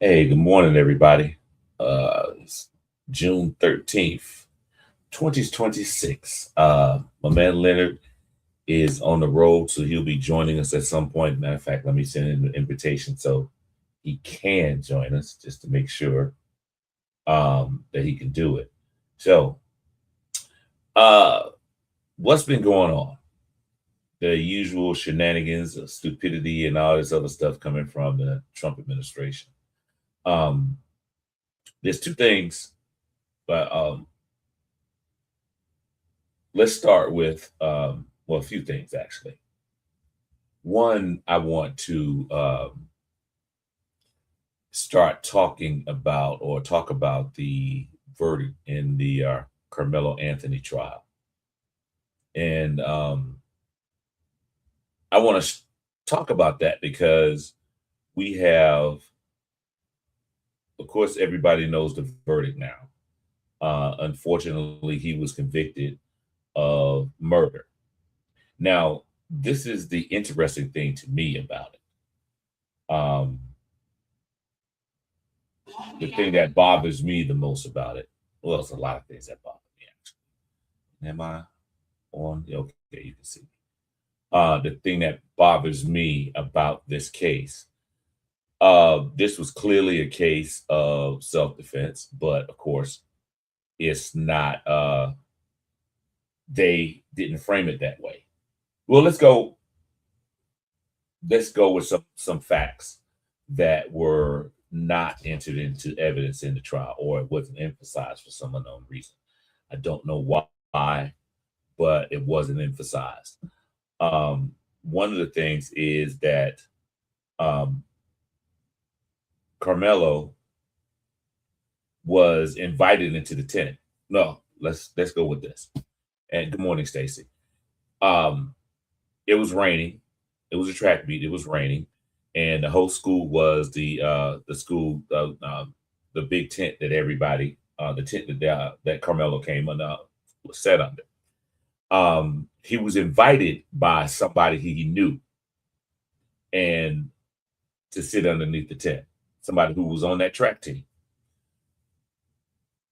Hey, good morning, everybody. It's June 13th, 2026. My man Leonard is on the road, so he'll be joining us at some point. Matter of fact, let me send him an invitation so he can join us just to make sure that he can do it. So, uh, what's been going on? The usual shenanigans, stupidity, and all this other stuff coming from the Trump administration. Um, there's two things, but let's start with well, a few things actually. One, I want to start talking about or talk about the verdict in the Carmelo Anthony trial, and I want to talk about that because we have, of course, everybody knows the verdict now. Unfortunately, he was convicted of murder. Now, this is the interesting thing to me about it. The thing that bothers me the most about it, well, it's a lot of things that bother me actually. Am I on? Yeah, okay, you can see me. The thing that bothers me about this case, this was clearly a case of self-defense, but of course, it's not. They didn't frame it that way. Well, let's go. Let's go with some facts that were not entered into evidence in the trial, or it wasn't emphasized for some unknown reason. I don't know why, but it wasn't emphasized. One of the things is that um, Carmelo was invited into the tent. No, let's go with this. And good morning, Stacy. Um, it was raining. It was a track meet. It was raining, and the whole school was the school the big tent that everybody the tent that Carmelo came and was set under. He was invited by somebody he knew and to sit underneath the tent, somebody who was on that track team.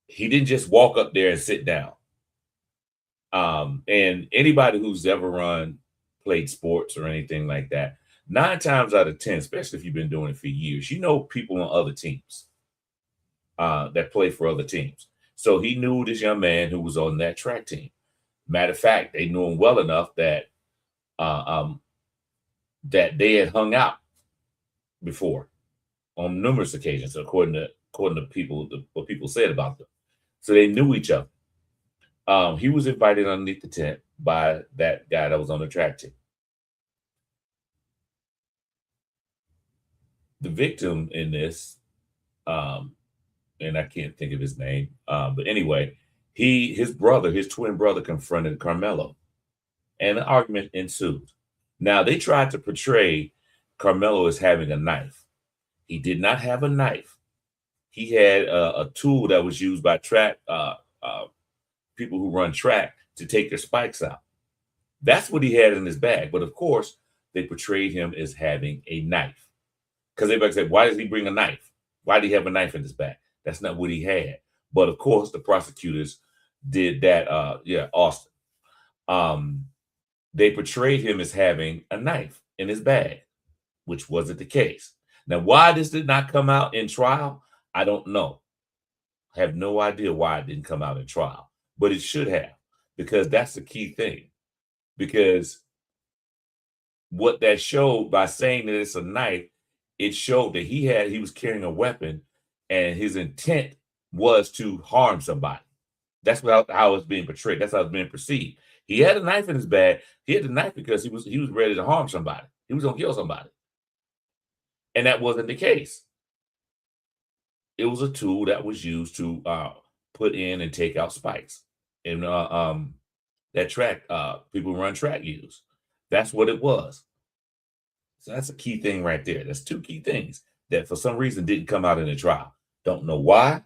He didn't just walk up there and sit down. And anybody who's ever played sports or anything like that, 9 times out of 10, especially if you've been doing it for years, you know people on other teams that play for other teams. So he knew this young man who was on that track team. Matter of fact, they knew him well enough uh, um, that they had hung out before on numerous occasions, according to people, what people said about them. So they knew each other. He was invited underneath the tent by that guy that was on the track team. The victim in this, um, and I can't think of his name, but anyway, his twin brother, confronted Carmelo, and an argument ensued. Now they tried to portray Carmelo as having a knife. He did not have a knife. He had a tool that was used by people who run track to take their spikes out. That's what he had in his bag. But of course, they portrayed him as having a knife. Because everybody said, why does he bring a knife? Why did he have a knife in his bag? That's not what he had. But of course, the prosecutors did that. Yeah, Austin. Um, they portrayed him as having a knife in his bag, which wasn't the case. Now, why this did not come out in trial, I don't know. I have no idea why it didn't come out in trial, but it should have, because that's the key thing. Because what that showed by saying that it's a knife, it showed that he was carrying a weapon, and his intent was to harm somebody. That's how it's being portrayed. That's how it's being perceived. He had a knife in his bag. He had the knife because he was ready to harm somebody. He was gonna kill somebody, and that wasn't the case. It was a tool that was used to put in and take out spikes, and that track people who run track use. That's what it was. So that's a key thing right there. That's two key things that for some reason didn't come out in the trial. Don't know why,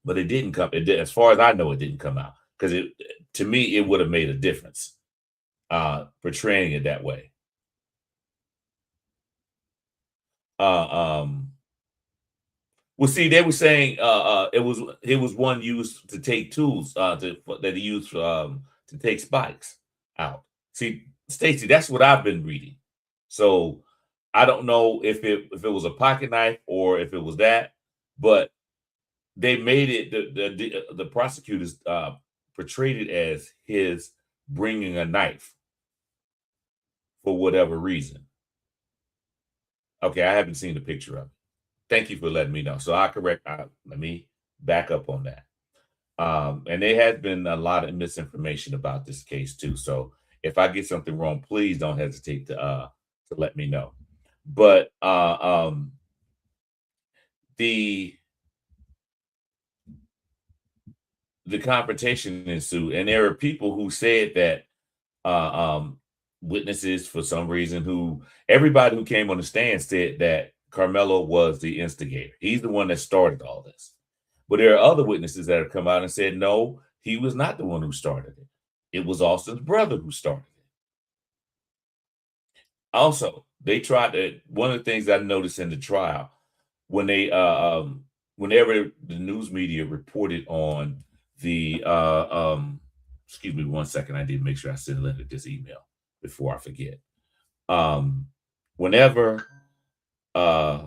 but it didn't come. It did, as far as I know, it didn't come out because it to me it would have made a difference portraying it that way. Uh, um, Well, see, they were saying it was one used to take tools that he used to take spikes out. See, Stacy, that's what I've been reading. So I don't know if it was a pocket knife or if it was that, but they made it the prosecutors portrayed it as his bringing a knife for whatever reason. Okay, I haven't seen the picture of it. Thank you for letting me know. So I correct. Let me back up on that. And there has been a lot of misinformation about this case too. So if I get something wrong, please don't hesitate to let me know. But the the confrontation ensued, and there are people who said that witnesses for some reason who everybody who came on the stand said that Carmelo was the instigator. He's the one that started all this. But there are other witnesses that have come out and said no, he was not the one who started it. It was Austin's brother who started it. Also, they tried to one of the things I noticed in the trial when they whenever the news media reported on the excuse me one second, I did make sure I sent Linda this email before I forget. Um whenever uh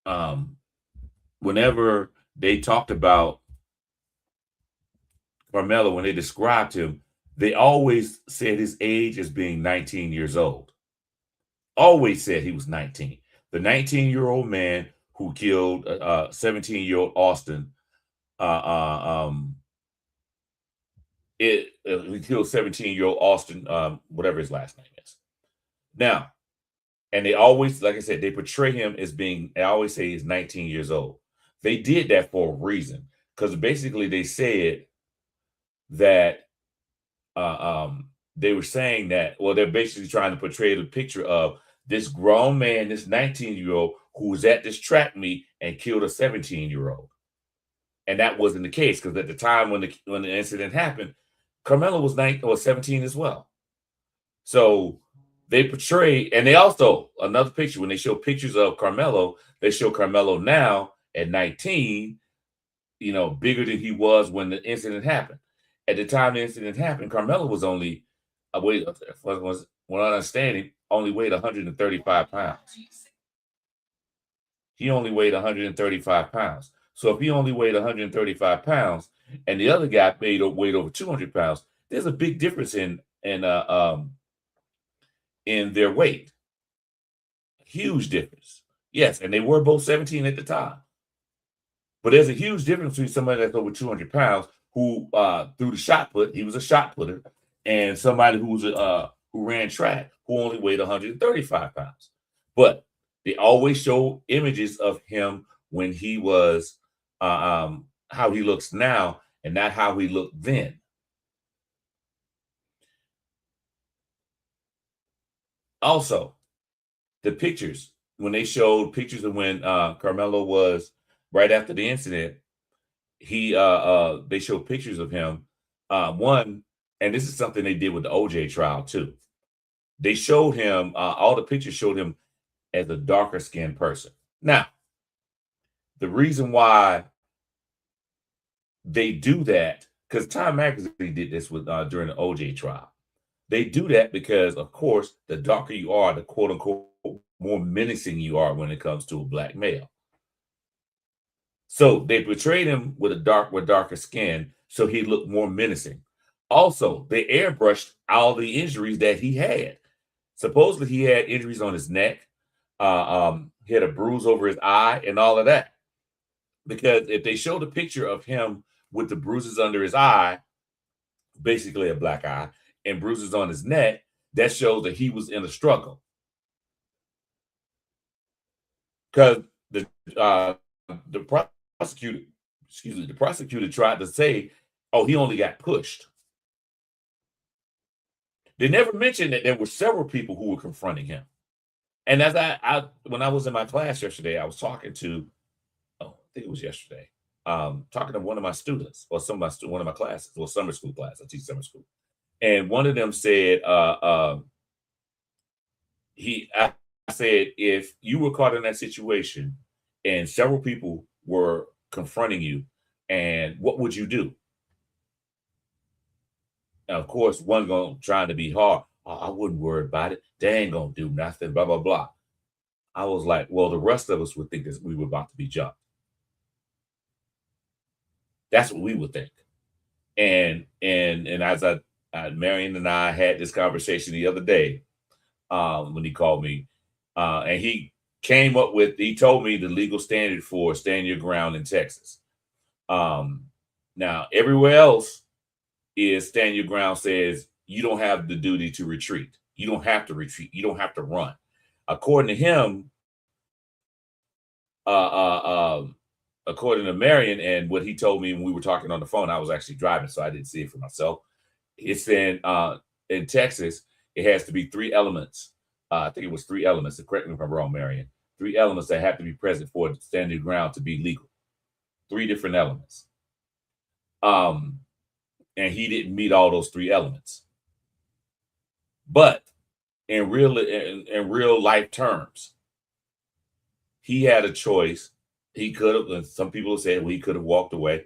um whenever they talked about Carmelo, when they described him, they always said his age as being 19 years old. Always said he was 19. The 19-year-old man who killed 17-year-old Austin, uh, uh, um, he killed 17-year-old Austin, whatever his last name is. Now, and they always, like I said, they portray him as being, I always say he's 19 years old. They did that for a reason because basically they said that they were saying that, well, they're basically trying to portray the picture of this grown man, this 19-year-old who was at this track meet and killed a 17-year-old. And that wasn't the case because at the time when the incident happened, Carmelo was 19 or 17 as well. So they portray, and they also another picture when they show pictures of Carmelo, they show Carmelo now at 19, bigger than he was when the incident happened. At the time the incident happened, Carmelo was only was what I understand only weighed 135 pounds. He only weighed 135 pounds. So if he only weighed 135 pounds and the other guy weighed over 200 pounds, there's a big difference in their weight. Huge difference. Yes, and they were both 17 at the time. But there's a huge difference between somebody that's over 200 pounds who threw the shot put, he was a shot putter, and somebody who ran track who only weighed 135 pounds. But they always show images of him when he was how he looks now and not how he looked then. Also, the pictures, when they showed pictures of when Carmelo was right after the incident, they showed pictures of him. One, and this is something they did with the OJ trial too. They showed him, all the pictures showed him as a darker skinned person. Now, the reason why they do that, because Time Magazine did this with during the OJ trial. They do that because, of course, the darker you are, the quote unquote more menacing you are when it comes to a black male. So they portrayed him with darker skin, so he looked more menacing. Also, they airbrushed all the injuries that he had. Supposedly, he had injuries on his neck. He had a bruise over his eye and all of that. Because if they showed a picture of him with the bruises under his eye, basically a black eye, and bruises on his neck, that shows that he was in a struggle. Because the prosecutor, the prosecutor tried to say, "Oh, he only got pushed." They never mentioned that there were several people who were confronting him. And as when I was in my class yesterday, I was talking to, I think it was yesterday, talking to one of my students or one of my classes, or summer school class. I teach summer school, and one of them said he said, if you were caught in that situation and several people were confronting you, and what would you do? And of course, one going trying to be hard. "Oh, I wouldn't worry about it. They ain't gonna do nothing. Blah blah blah." I was like, well, the rest of us would think that we were about to be jumped. That's what we would think. And as Marion and I had this conversation the other day, when he called me, and he told me the legal standard for stand your ground in Texas. Now everywhere else is stand your ground says you don't have the duty to retreat. You don't have to retreat. You don't have to run. According to him, uh, uh, um, according to Marion and what he told me when we were talking on the phone, I was actually driving, so I didn't see it for myself. It's in Texas, it has to be three elements. I think it was three elements. Correct me if I'm wrong, Marion. Three elements that have to be present for standing ground to be legal. Three different elements. Um, and he didn't meet all those three elements. But in real life terms, he had a choice. He could have, and some people say, well, he could have walked away.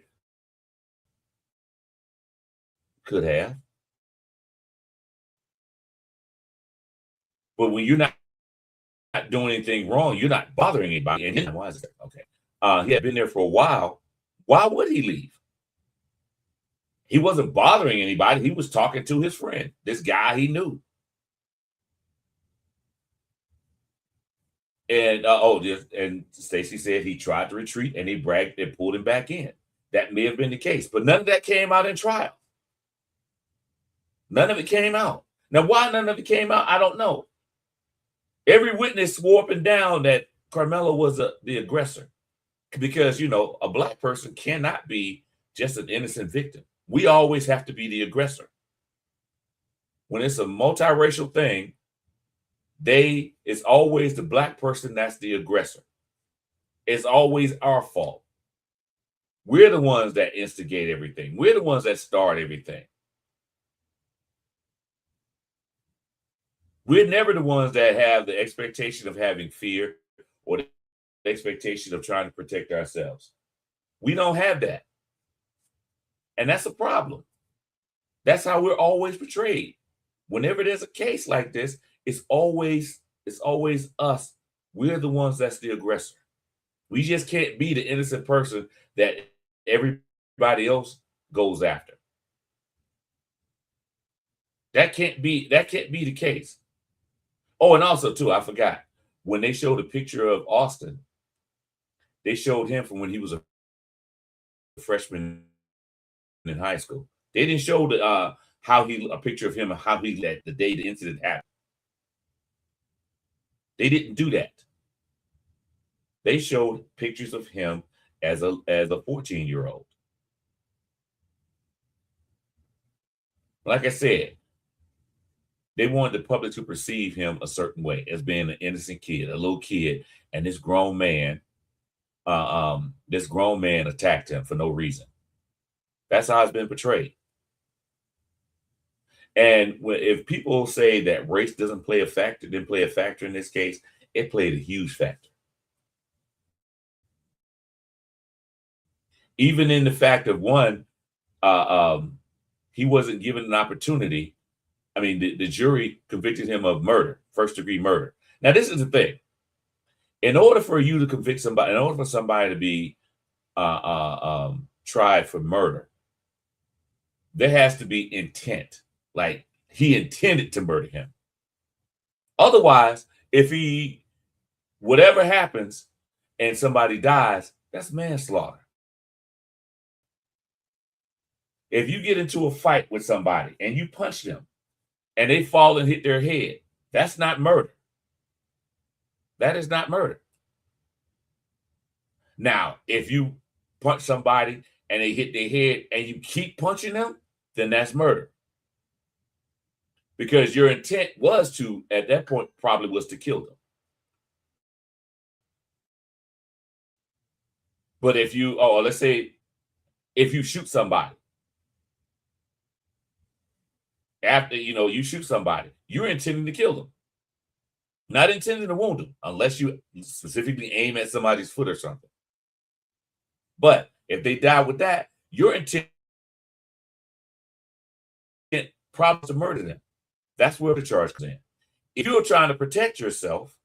Could have. But when you're not doing anything wrong, you're not bothering anybody. And why is that? Okay. He had been there for a while. Why would he leave? He wasn't bothering anybody. He was talking to his friend, this guy he knew. And and Stacy said he tried to retreat and they bragged and pulled him back in. That may have been the case, but none of that came out in trial. None of it came out. Now, why none of it came out, I don't know. Every witness swore up and down that Carmelo was the aggressor because, a black person cannot be just an innocent victim. We always have to be the aggressor. When it's a multiracial thing, it's always the black person that's the aggressor. It's always our fault. We're the ones that instigate everything. We're the ones that start everything. We're never the ones that have the expectation of having fear or the expectation of trying to protect ourselves. We don't have that. And that's a problem. That's how we're always portrayed. Whenever there's a case like this, it's always us. We're the ones that's the aggressor. We just can't be the innocent person that everybody else goes after. That can't be the case. Oh, and also too, I forgot, when they showed a picture of Austin, they showed him from when he was a freshman in high school. They didn't show a picture of him and how he let the day the incident happened. They didn't do that. They showed pictures of him as a 14-year-old. Like I said, they wanted the public to perceive him a certain way as being an innocent kid, a little kid, and this grown man attacked him for no reason. That's how it's been portrayed. And if people say that race didn't play a factor in this case, it played a huge factor. Even in the fact of one, he wasn't given an opportunity. I mean, the jury convicted him of murder, first-degree murder. Now, this is the thing. In order for you to convict somebody, in order for somebody to be tried for murder, there has to be intent. Like, he intended to murder him. Otherwise, whatever happens and somebody dies, that's manslaughter. If you get into a fight with somebody and you punch them and they fall and hit their head, that's not murder. That is not murder. Now, if you punch somebody and they hit their head and you keep punching them, then that's murder. Because your intent was at that point, probably was to kill them. But let's say if you shoot somebody, after you shoot somebody, you're intending to kill them. not intending to wound him, unless you specifically aim at somebody's foot or something. But if they die with that, your intent probably to murder them. That's where the charge comes in. If you're trying to protect yourself,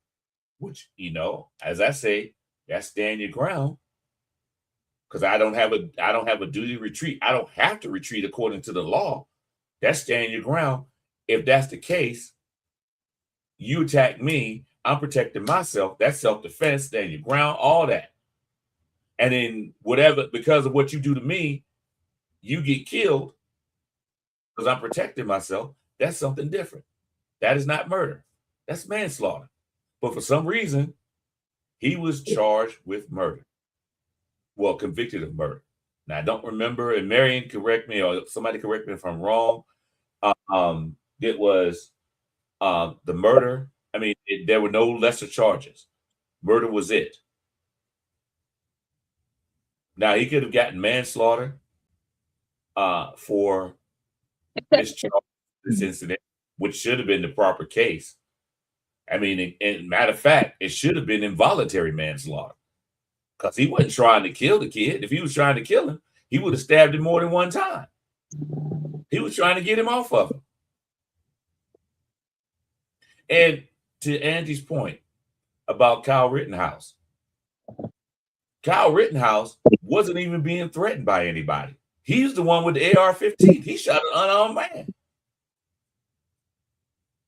which, as I say, that's stand your ground. Because I don't have a duty to retreat. I don't have to retreat according to the law. That's stand your ground. If that's the case, you attack me, I'm protecting myself. That's self-defense, stand your ground, all that. And then whatever, because of what you do to me, you get killed because I'm protecting myself. That's something different. That is not murder. That's manslaughter. But for some reason, he was charged with murder. Well, convicted of murder. Now, I don't remember, and Marion, correct me, or somebody correct me if I'm wrong. It was the murder. I mean, there were no lesser charges. Murder was it. Now, he could have gotten manslaughter for this incident, which should have been the proper case. I mean, and matter of fact, it should have been involuntary manslaughter because he wasn't trying to kill the kid. If he was trying to kill him, he would have stabbed him more than one time. He was trying to get him off of him. And to Angie's point about Kyle Rittenhouse wasn't even being threatened by anybody. He's the one with the AR-15. He shot an unarmed man.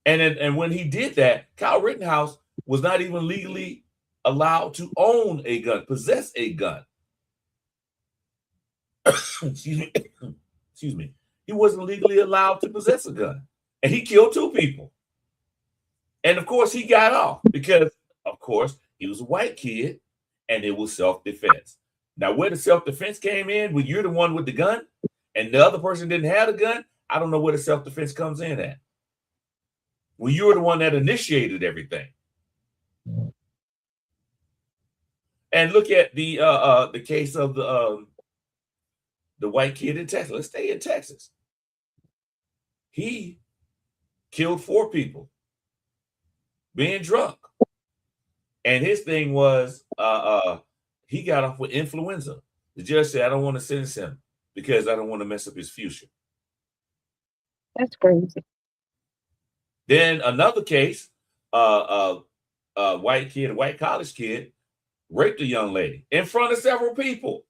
And when he did that, Kyle Rittenhouse was not even legally allowed to own a gun, possess a gun. Excuse me. He wasn't legally allowed to possess a gun. And he killed 2 people. And of course, he got off because, of course, he was a white kid and it was self-defense. Now, where the self-defense came in, when you're the one with the gun and the other person didn't have a gun, I don't know where the self-defense comes in at. Well, you were the one that initiated everything. And look at the case of the white kid in Texas. Let's stay in Texas. He killed 4 people being drunk. And his thing was he got off with influenza. The judge said, I don't want to sentence him because I don't want to mess up his future. That's crazy. Then another case, a white college kid, raped a young lady in front of several people,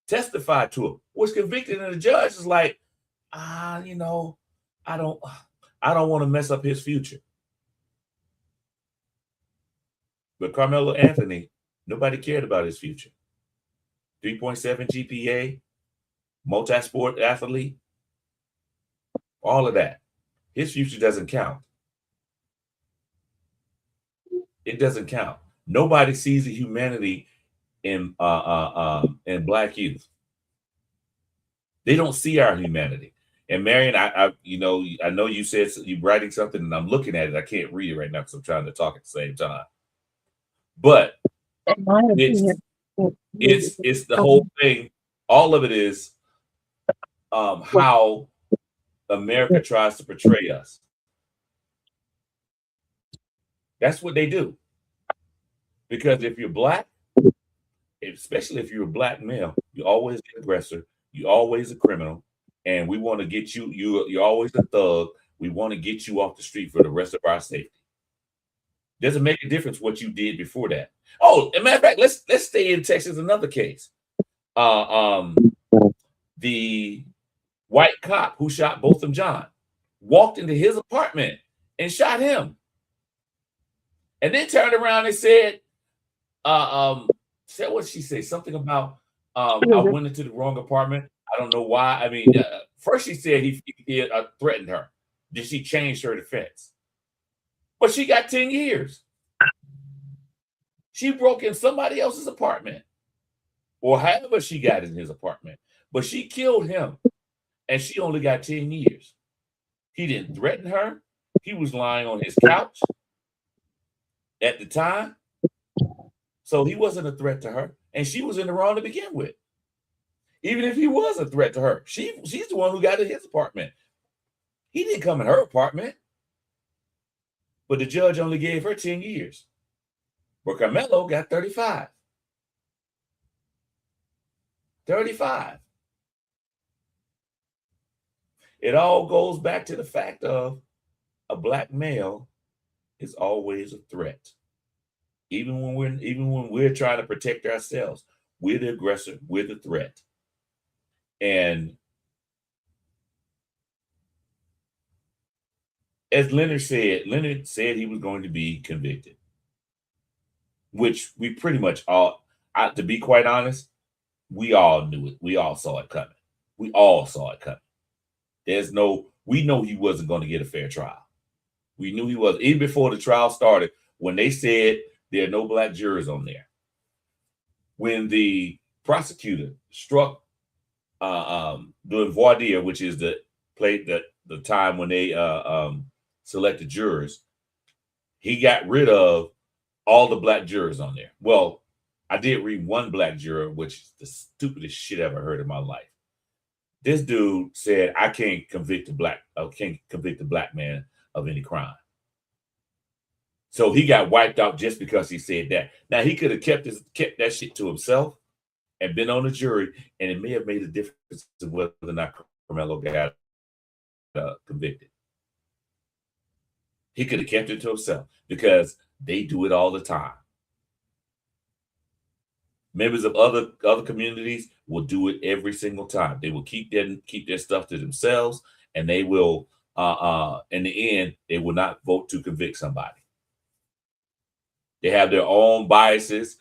testified to it, was convicted, and the judge is like, I don't want to mess up his future. But Carmelo Anthony, nobody cared about his future. 3.7 GPA, multi-sport athlete, all of that. His future doesn't count. It doesn't count. Nobody sees the humanity in Black youth. They don't see our humanity. And Marion, I know you said you're writing something, and I'm looking at it. I can't read it right now because I'm trying to talk at the same time. But it's the whole thing. All of it is how America tries to portray us. That's what they do. Because if you're Black, especially if you're a Black male, you're always the aggressor. You're always a criminal. And we want to get you. You're always the thug. We want to get you off the street for the rest of our safety. Doesn't make a difference what you did before that. Oh, as a matter of fact, let's stay in Texas. Another case. The white cop who shot Botham Jean walked into his apartment and shot him, and then turned around and said what she say? Something about I went into the wrong apartment. I don't know why. I mean, first she said he threatened her. Then she changed her defense. But she got 10 years. She broke in somebody else's apartment, or however she got in his apartment. But she killed him, and she only got 10 years. He didn't threaten her. He was lying on his couch at the time. So he wasn't a threat to her, and she was in the wrong to begin with. Even if he was a threat to her, she's the one who got in his apartment. He didn't come in her apartment. But the judge only gave her 10 years. But Carmelo got 35. 35. It all goes back to the fact of a black male is always a threat. Even when we're trying to protect ourselves, we're the aggressor, we're the threat. And as Leonard said he was going to be convicted, which we pretty much all, to be quite honest, we all knew it. We all saw it coming. We all saw it coming. We know he wasn't going to get a fair trial. We knew he was, even before the trial started, when they said there are no black jurors on there. When the prosecutor struck doing voir dire, which is the time when they selected jurors, he got rid of all the black jurors on there. Well, I did read one black juror, which is the stupidest shit I ever heard in my life. This dude said, "I can't convict a black man of any crime." So he got wiped out just because he said that. Now he could have kept that shit to himself and been on the jury, and it may have made a difference of whether or not Carmelo got convicted. He could have kept it to himself because they do it all the time. Members of other communities will do it every single time. They will keep their stuff to themselves, and they will, in the end, they will not vote to convict somebody. They have their own biases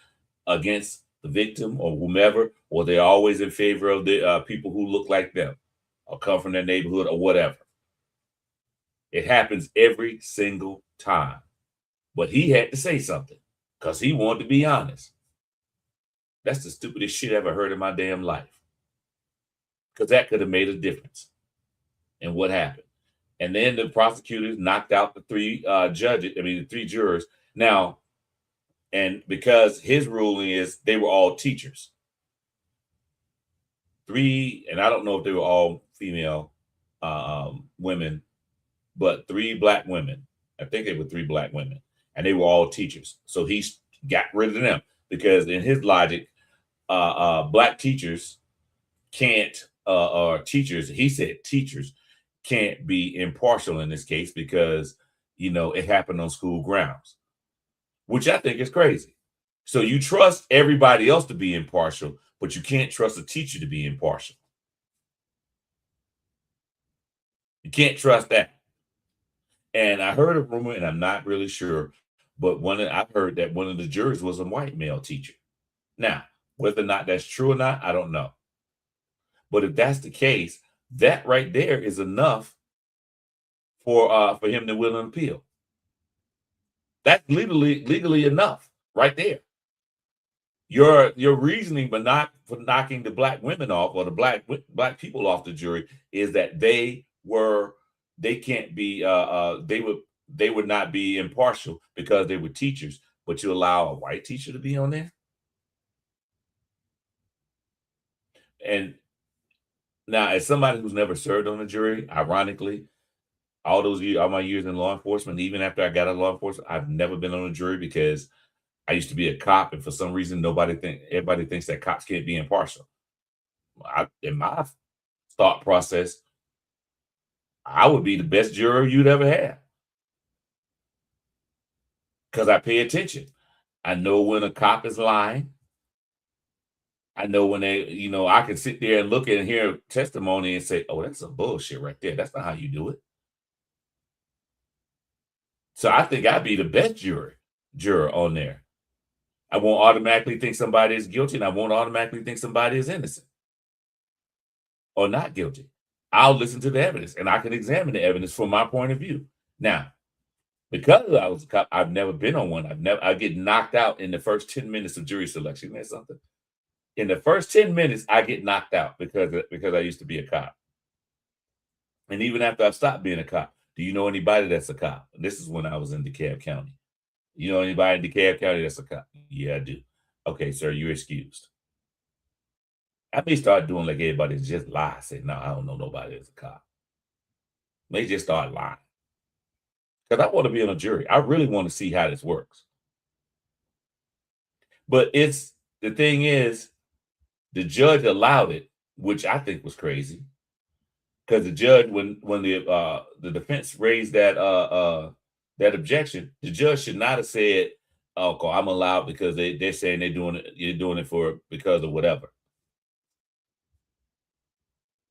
against the victim or whomever, or they're always in favor of the people who look like them or come from their neighborhood or whatever. It happens every single time. But he had to say something because he wanted to be honest. That's the stupidest shit I ever heard in my damn life. Because that could have made a difference in what happened. And then the prosecutors knocked out the three jurors. Now, and because his ruling is they were all teachers. And I don't know if they were all female women, but 3 black women. I think they were 3 black women, and they were all teachers. So he got rid of them because in his logic, black teachers can't, or teachers, he said teachers can't be impartial in this case because, it happened on school grounds, which I think is crazy. So you trust everybody else to be impartial, but you can't trust a teacher to be impartial. You can't trust that. And I heard a rumor, and I'm not really sure, but I've heard that one of the jurors was a white male teacher. Now, whether or not that's true or not, I don't know. But if that's the case, that right there is enough for him to win an appeal. That's legally enough right there. Your reasoning, but not for knocking the black women off or the black people off the jury, is that they can't be they would not be impartial because they were teachers, but you allow a white teacher to be on there. And now, as somebody who's never served on a jury, ironically, all my years in law enforcement, even after I got out of law enforcement, I've never been on a jury because I used to be a cop, and for some reason, everybody thinks that cops can't be impartial. In my thought process, I would be the best juror you'd ever have because I pay attention. I know when a cop is lying. I know when I can sit there and look and hear testimony and say, "Oh, that's some bullshit right there. That's not how you do it." So I think I'd be the best juror on there. I won't automatically think somebody is guilty, and I won't automatically think somebody is innocent or not guilty. I'll listen to the evidence, and I can examine the evidence from my point of view. Now, because I was a cop, I've never been on one. I get knocked out in the first 10 minutes of jury selection. That's something. In the first 10 minutes, I get knocked out because I used to be a cop. And even after I stopped being a cop, do you know anybody that's a cop? This is when I was in DeKalb County. You know anybody in DeKalb County that's a cop? Yeah, I do. Okay, sir, you're excused. I may start doing like everybody just lie. Say, no, I don't know nobody that's a cop. They just start lying. because I want to be on a jury. I really want to see how this works. But it's the thing is, the judge allowed it, which I think was crazy. Because the judge, when the defense raised that objection, the judge should not have said, "Oh, I'm allowed because they're saying you're doing it for because of whatever."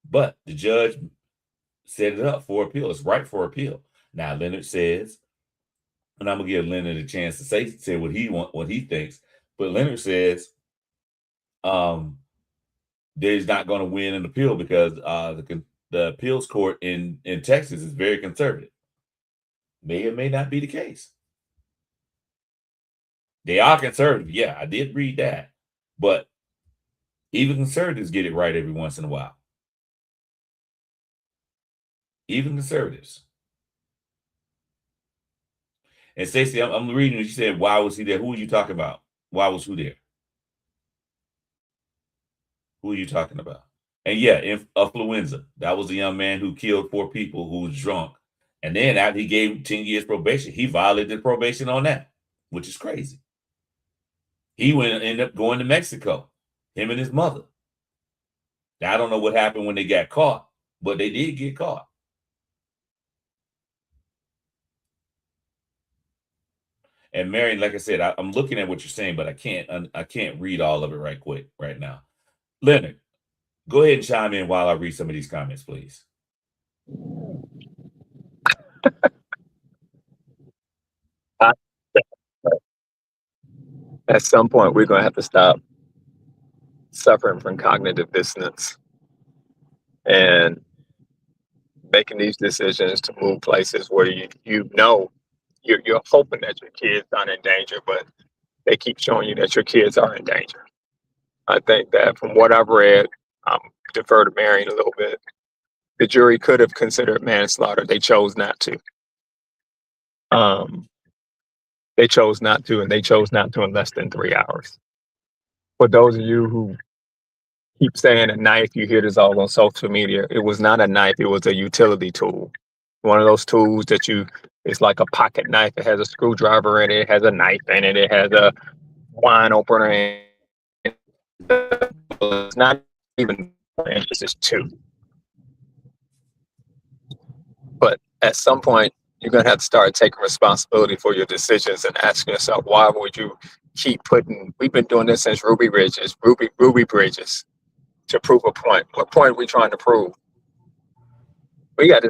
But the judge set it up for appeal. It's right for appeal. Now Leonard says, and I'm gonna give Leonard a chance to say what he thinks. But Leonard says, um, they're not going to win an appeal because the appeals court in Texas is very conservative. May or may not be the case. They are conservative. Yeah, I did read that. But even conservatives get it right every once in a while. Even conservatives. And Stacey, I'm reading. You said, "Why was he there?" Who are you talking about? Why was who there? Who are you talking about? And yeah, influenza. That was a young man who killed 4 people who was drunk. And then after he gave 10 years probation, he violated probation on that, which is crazy. He ended up going to Mexico, him and his mother. Now, I don't know what happened when they got caught, but they did get caught. And Marion, like I said, I'm looking at what you're saying, but I can't read all of it right now. Leonard, go ahead and chime in while I read some of these comments, please. At some point, we're going to have to stop suffering from cognitive dissonance and making these decisions to move places where you're hoping that your kids aren't in danger, but they keep showing you that your kids are in danger. I think that from what I've read, defer to Marion a little bit, the jury could have considered manslaughter. They chose not to. They chose not to, and they chose not to in less than 3 hours. For those of you who keep saying a knife, you hear this all on social media. It was not a knife, it was a utility tool. One of those tools that it's like a pocket knife. It has a screwdriver in it, it has a knife in it, it has a wine opener in it. It's not even inches, it's 2. But at some point, you're going to have to start taking responsibility for your decisions and asking yourself, why would you keep we've been doing this since Ruby Bridges to prove a point. What point are we trying to prove? We got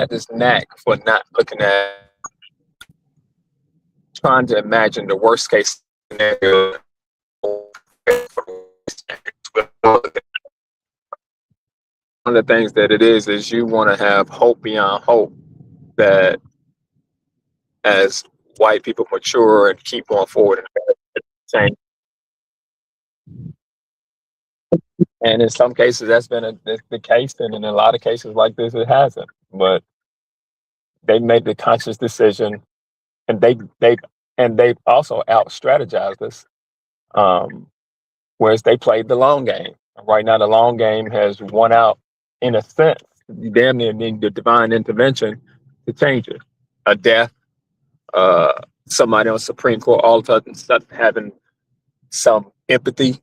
this knack for not looking at, trying to imagine the worst case scenario. One of the things that it is you want to have hope beyond hope, that as white people mature and keep going forward and change. And in some cases that's been the case, and in a lot of cases like this it hasn't. But they made the conscious decision, and they've also out strategized us, whereas they played the long game. Right now the long game has won out, in a sense. You damn near need the divine intervention to change it. A death, somebody on Supreme Court all of a sudden having some empathy.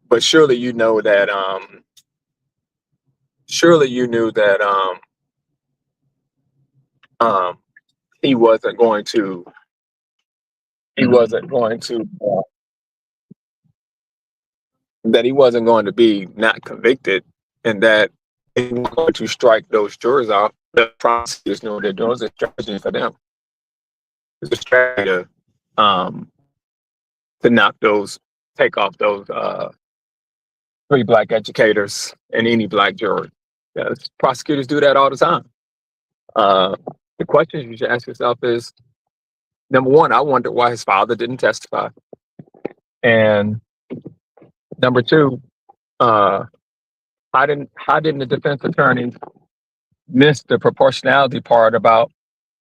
But surely you know that he wasn't going to that he wasn't going to be not convicted, and that he was going to strike those jurors off. The prosecutors know they're doing. It's a strategy for them. It's a strategy to take off those 3 black educators and any black jury. Yes, prosecutors do that all the time. The question you should ask yourself is, number one, I wonder why his father didn't testify. And number two, how didn't the defense attorney miss the proportionality part about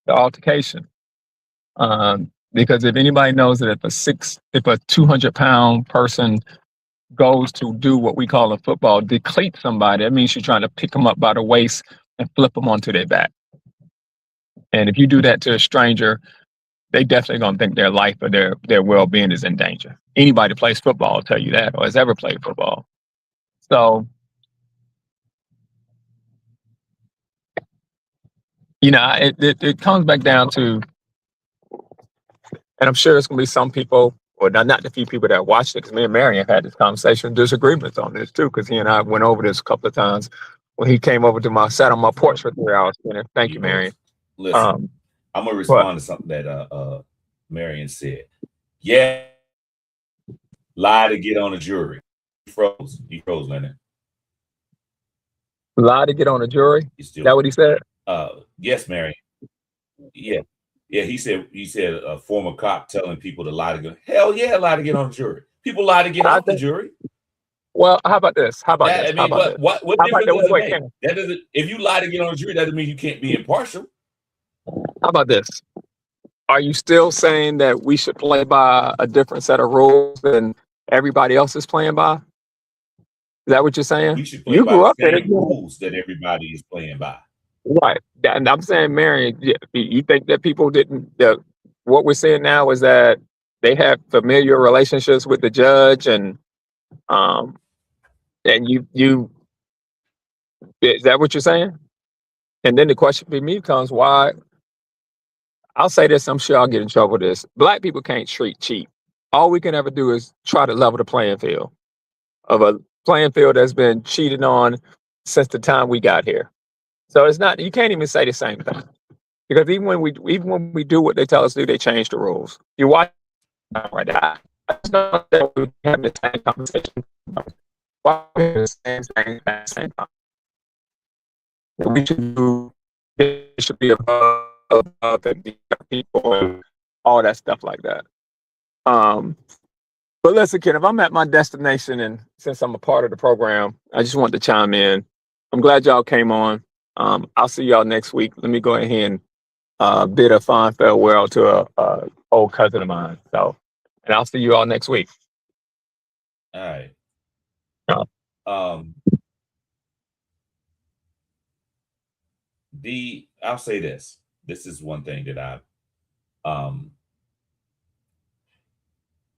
the altercation? Because if anybody knows that if a 200-pound person goes to do what we call a football, decleat somebody, that means you're trying to pick them up by the waist and flip them onto their back. And if you do that to a stranger, they definitely gonna think their life or their well-being is in danger. Anybody that plays football will tell you that, or has ever played football. So, it comes back down to, and I'm sure there's gonna be some people, or not the few people that watched it, because me and Marion have had this conversation, disagreements on this too, because he and I went over this a couple of times when he came over to sat on my porch for 3 hours. Thank you, Marion. Listen, I'm gonna respond to something that Marion said. Yeah, lie to get on a jury. He froze, Leonard. Lie to get on a jury? Is that what he said? Yes, Marion. Yeah. He said a former cop telling people to lie to get. Hell yeah, lie to get on a jury. People lie to get off the jury. Well, how about this? I mean, what difference does it make? That doesn't. If you lie to get on a jury, that doesn't mean you can't be impartial. How about this? Are you still saying that we should play by a different set of rules than everybody else is playing by? Is that what you're saying? We should play by the same rules that everybody is playing by. Right. And I'm saying, Mary, you think that people didn't, what we're seeing now is that they have familiar relationships with the judge, and you, is that what you're saying? And then the question for me comes, why? I'll say this, I'm sure I'll get in trouble with this. Black people can't treat cheap. All we can ever do is try to level the playing field of a playing field that's been cheated on since the time we got here. So it's not, you can't even say the same thing, because even when we do what they tell us to do, they change the rules. You watch right now. It's not that we have the same conversation. Why the same thing at the same time? We should do. It should be above the people and all that stuff like that. But listen, Ken, if I'm at my destination, and since I'm a part of the program, I just want to chime in. I'm glad y'all came on. I'll see y'all next week. Let me go ahead and bid a fond farewell to a old cousin of mine. So, and I'll see you all next week. All right. I'll say this. This is one thing that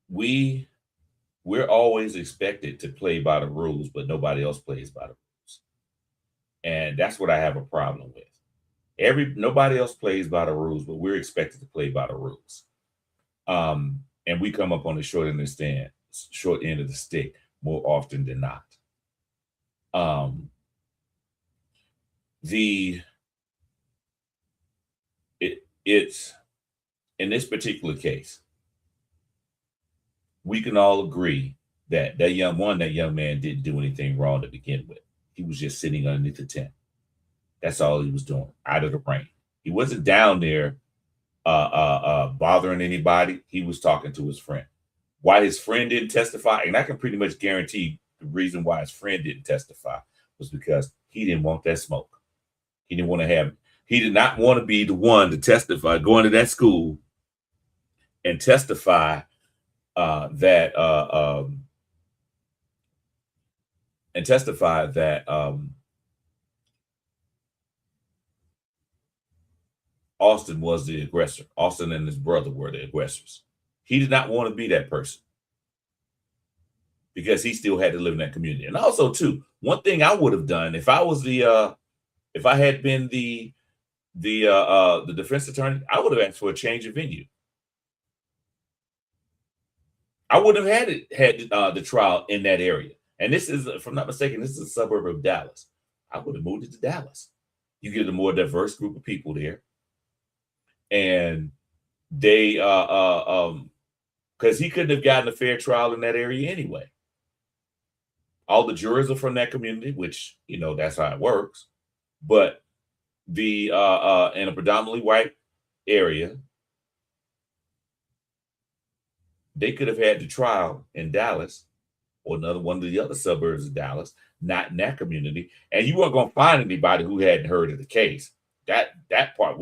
we're always expected to play by the rules, but nobody else plays by the rules. And that's what I have a problem with. Nobody else plays by the rules, but we're expected to play by the rules. And we come up on the short end of the stick more often than not. It's in this particular case, we can all agree that that young man didn't do anything wrong to begin with. He was just sitting underneath the tent. That's all he was doing, out of the rain. He wasn't down there bothering anybody. He was talking to his friend. Why his friend didn't testify, and I can pretty much guarantee the reason why his friend didn't testify was because he didn't want that smoke. He didn't want to have it. He did not want to be the one to testify, go into that school and testify that Austin was the aggressor. Austin and his brother were the aggressors. He did not want to be that person because he still had to live in that community. And also, too, one thing I would have done if I was if I had been the defense attorney, I would have asked for a change of venue. I would have had the trial in that area. And this is, if I'm not mistaken, this is a suburb of Dallas. I would have moved it to Dallas. You get a more diverse group of people there. And they, because he couldn't have gotten a fair trial in that area anyway. All the jurors are from that community, which, that's how it works. But in a predominantly white area, they could have had the trial in Dallas or another one of the other suburbs of Dallas, not in that community. And you weren't going to find anybody who hadn't heard of the case. That part,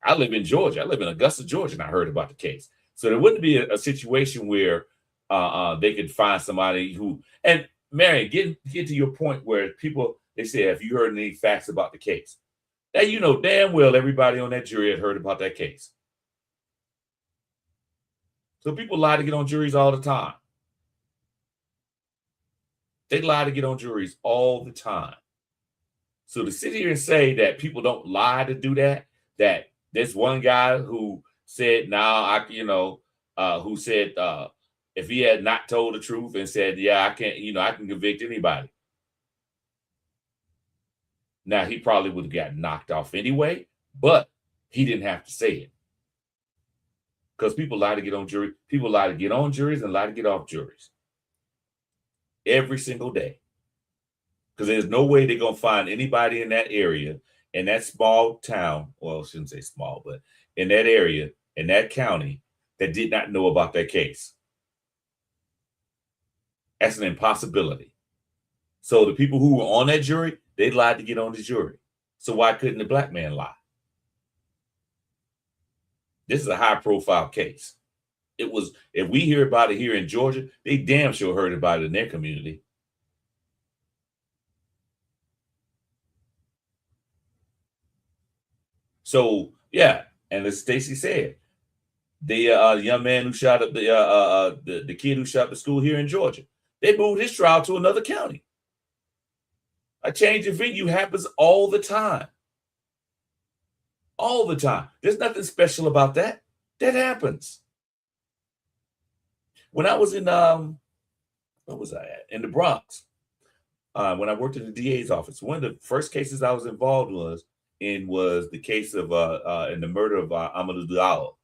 I live in Georgia. I live in Augusta, Georgia, and I heard about the case. So there wouldn't be a situation where they could find somebody who, and Mary, get to your point where people, they say, have you heard any facts about the case? Now you know damn well everybody on that jury had heard about that case. So people lie to get on juries all the time. They lie to get on juries all the time. So to sit here and say that people don't lie to do that, that there's one guy who said, who said if he had not told the truth and said, yeah, I can't, I can convict anybody. Now he probably would have gotten knocked off anyway, but he didn't have to say it. Because people lie to get on jury, people lie to get on juries and lie to get off juries. Every single day. Because there's no way they're going to find anybody in that area, in that small town, well, I shouldn't say small, but in that area, in that county, that did not know about that case. That's an impossibility. So the people who were on that jury, they lied to get on the jury. So why couldn't the black man lie? This is a high-profile case. It was, if we hear about it here in Georgia, they damn sure heard about it in their community. So yeah, and as Stacy said, the young man who shot up the kid who shot up the school here in Georgia, they moved his trial to another county. A change of venue happens all the time. All the time. There's nothing special about that. That happens. When I was in where was I at? In the Bronx. When I worked in the DA's office, one of the first cases I was involved was the case of in the murder of Amadou Diallo.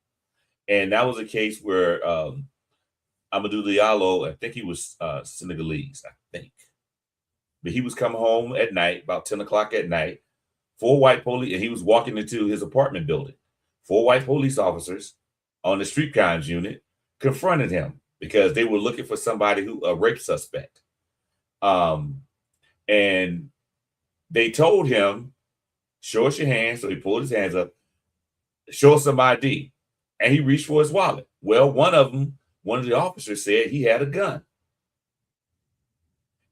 And that was a case where Amadou Diallo, I think he was Senegalese, I think. But he was coming home at night, about 10 o'clock at night, 4 white police, and he was walking into his apartment building. 4 white police officers on the street crimes unit confronted him because they were looking for somebody a rape suspect. And they told him, show us your hands. So he pulled his hands up, show us some ID. And he reached for his wallet. Well, one of the officers said he had a gun.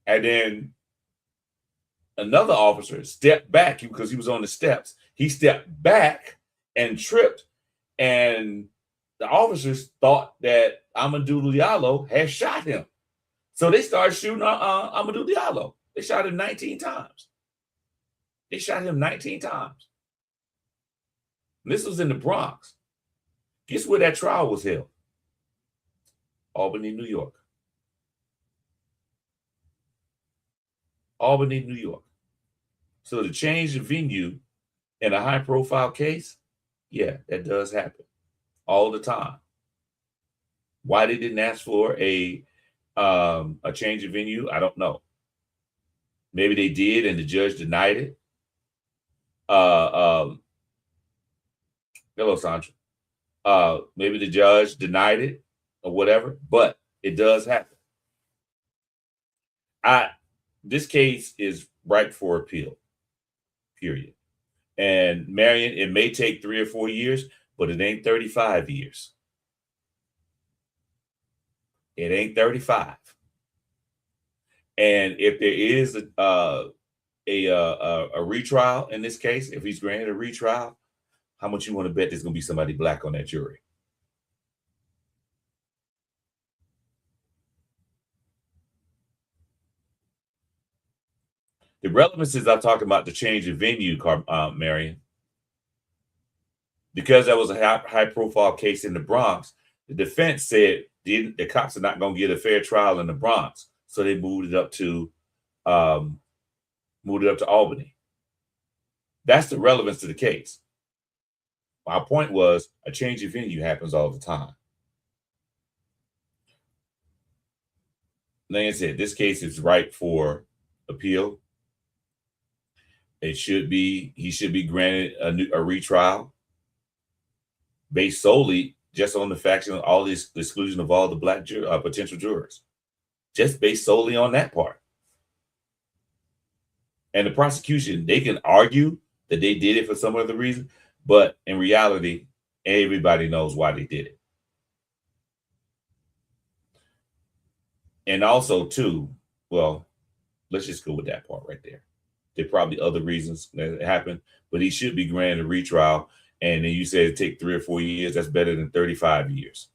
And then another officer stepped back because he was on the steps. He stepped back and tripped. And the officers thought that Amadou Diallo had shot him. So they started shooting Amadou Diallo. They shot him 19 times. They shot him 19 times. And this was in the Bronx. Guess where that trial was held? Albany, New York. Albany, New York. So to change the venue in a high-profile case, yeah, that does happen all the time. Why they didn't ask for a change of venue, I don't know. Maybe they did and the judge denied it. Hello, Sandra. Maybe the judge denied it or whatever, but it does happen. This case is ripe for appeal, period. And Marion, it may take 3 or 4 years, but it ain't 35 years. It ain't 35. And if there is a retrial in this case, if he's granted a retrial, how much you want to bet there's going to be somebody black on that jury? The relevance is I'm talking about the change of venue, Marion. Because that was a high-profile case in the Bronx, the defense said the cops are not going to get a fair trial in the Bronx, so they moved it up to Albany. That's the relevance to the case. My point was a change of venue happens all the time. Like I said, this case is ripe for appeal. He should be granted a retrial based solely just on the fact of all this exclusion of all the black potential jurors, just based solely on that part. And the prosecution, they can argue that they did it for some other reason, but in reality, everybody knows why they did it. And also, too, well, let's just go with that part right there. There are probably other reasons that happened, but he should be granted a retrial. And then you say it take 3 or 4 years. That's better than 35 years.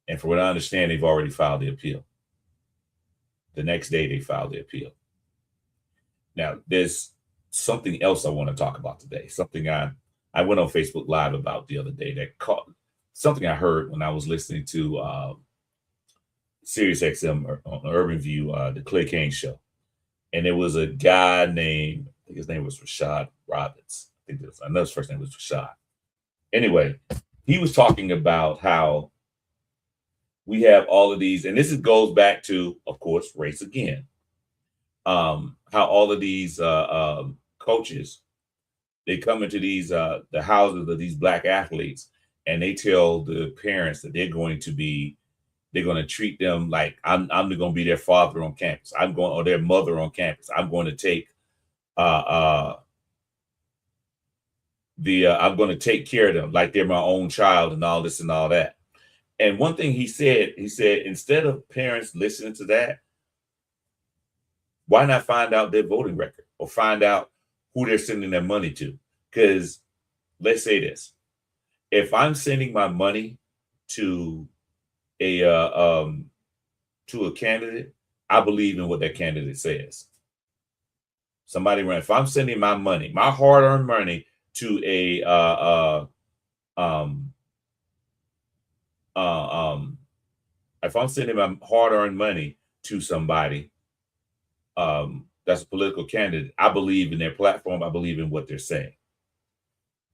And from what I understand, they've already filed the appeal. The next day they filed the appeal. Now, there's something else I want to talk about today. Something I went on Facebook Live about the other day that caught something I heard when I was listening to Sirius XM on Urban View, the Clay Kane show. And there was a guy named, I think his name was Rashad Roberts. I know his first name was Rashad. Anyway, he was talking about how we have all of these, and this goes back to, of course, race again. How all of these coaches, they come into these the houses of these black athletes, and they tell the parents that they're going to treat them like I'm going to be their father on campus. Or their mother on campus. I'm going to take I'm going to take care of them like they're my own child and all this and all that. And one thing he said, instead of parents listening to that, why not find out their voting record or find out who they're sending their money to? Because let's say this: if I'm sending my money to a candidate, I believe in what that candidate says. If I'm sending my money, my hard-earned money, to if I'm sending my hard-earned money to somebody that's a political candidate, I believe in their platform. I believe in what they're saying.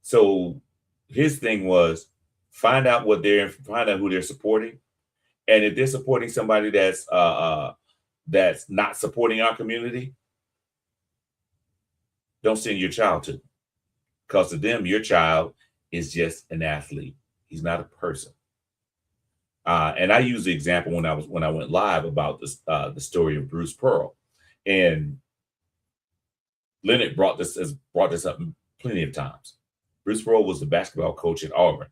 So his thing was find out who they're supporting, and if they're supporting somebody that's not supporting our community, don't send your child to them. Because to them, your child is just an athlete. He's not a person. And I used the example when I went live about this the story of Bruce Pearl, and Leonard brought this up plenty of times. Bruce Pearl was the basketball coach at Auburn,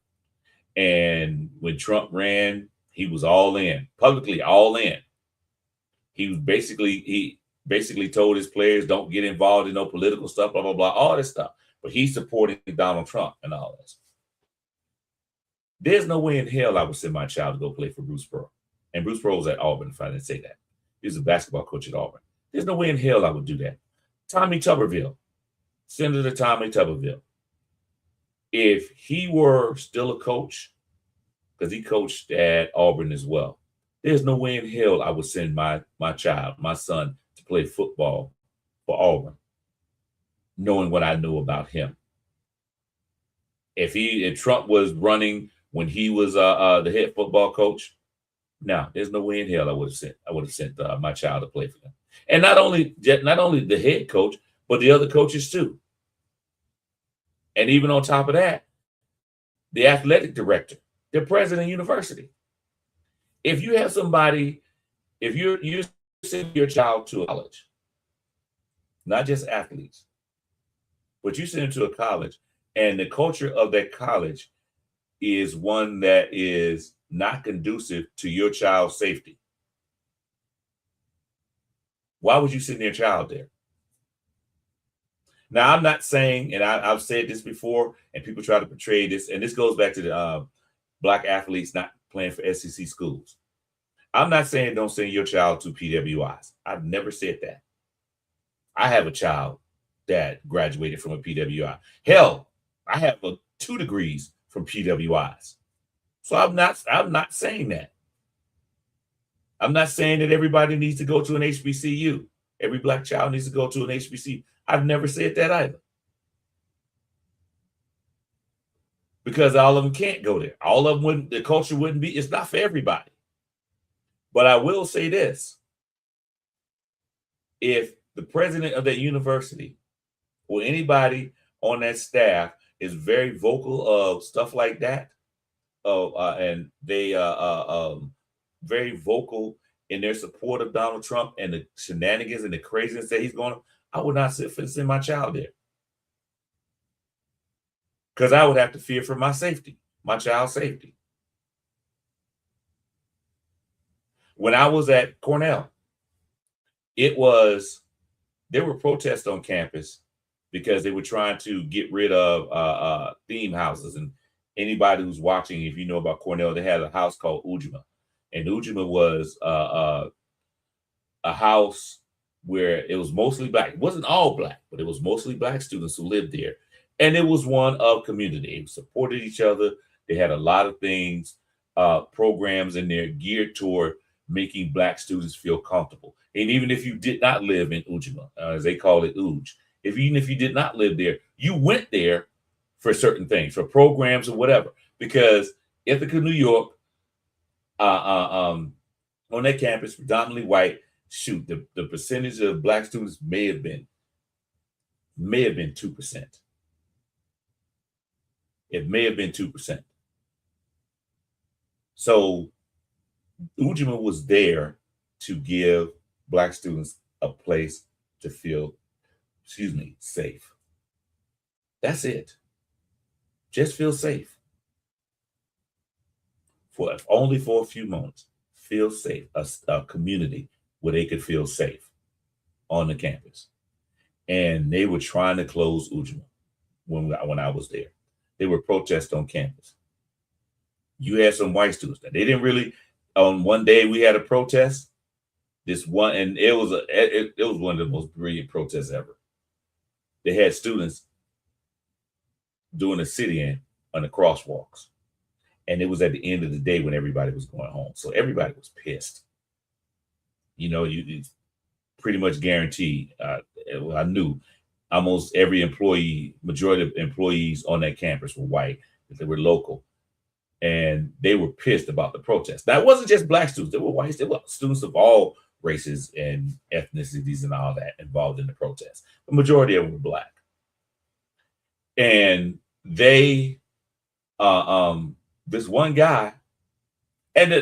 and when Trump ran, he was all in, publicly all in. He basically told his players, don't get involved in no political stuff, blah blah blah, all this stuff. But he's supporting Donald Trump and all this. There's no way in hell I would send my child to go play for Bruce Pearl. And Bruce Pearl was at Auburn, if I didn't say that. He was a basketball coach at Auburn. There's no way in hell I would do that. Tommy Tuberville, Senator Tommy Tuberville. If he were still a coach, because he coached at Auburn as well, there's no way in hell I would send my child, my son, to play football for Auburn, knowing what I know about him. If Trump was running when he was the head football coach, no, there's no way in hell I would have sent my child to play for them. And not only the head coach, but the other coaches too. And even on top of that, the athletic director, the president of the university. If you have somebody, if you send your child to a college, not just athletes, but you send them to a college, and the culture of that college is one that is not conducive to your child's safety, why would you send your child there? Now, I'm not saying, and I've said this before, and people try to portray this, and this goes back to the Black athletes not playing for SEC schools. I'm not saying don't send your child to PWIs. I've never said that. I have a child that graduated from a PWI. Hell, I have 2 degrees from PWIs. So I'm not saying that. I'm not saying that everybody needs to go to an HBCU. Every Black child needs to go to an HBCU. I've never said that either. Because all of them can't go there. All of them wouldn't, the culture wouldn't be, it's not for everybody. But I will say this. If the president of that university or anybody on that staff is very vocal of stuff like that, and they very vocal in their support of Donald Trump and the shenanigans and the craziness that he's going on, I would not send my child there. Because I would have to fear for my safety, my child's safety. When I was at Cornell, it was there were protests on campus because they were trying to get rid of theme houses. And anybody who's watching, if you know about Cornell, they had a house called Ujima, and Ujima was a house where it was mostly black. It wasn't all black, but it was mostly black students who lived there. And it was one of community. It supported each other. They had a lot of things, programs in there geared toward making black students feel comfortable. And even if you did not live in Ujima, as they call it, Uj, even if you did not live there, you went there for certain things, for programs or whatever. Because Ithaca, New York, on that campus, predominantly white, shoot, the percentage of black students may have been 2%. It may have been 2%. So Ujima was there to give black students a place to feel, safe. That's it. Just feel safe. Only for a few moments. Feel safe. A community where they could feel safe on the campus. And they were trying to close Ujima when I was there. They were protests on campus. You had some white students that they didn't really. On one day we had a protest. And it was one of the most brilliant protests ever. They had students doing a sit-in on the crosswalks, and it was at the end of the day when everybody was going home. So everybody was pissed. You pretty much guaranteed. I knew almost every majority of employees on that campus were white. They were local. And they were pissed about the protest. Now, it wasn't just black students. There were whites. There were students of all races and ethnicities and all that involved in the protest. The majority of them were black. And they, this one guy, and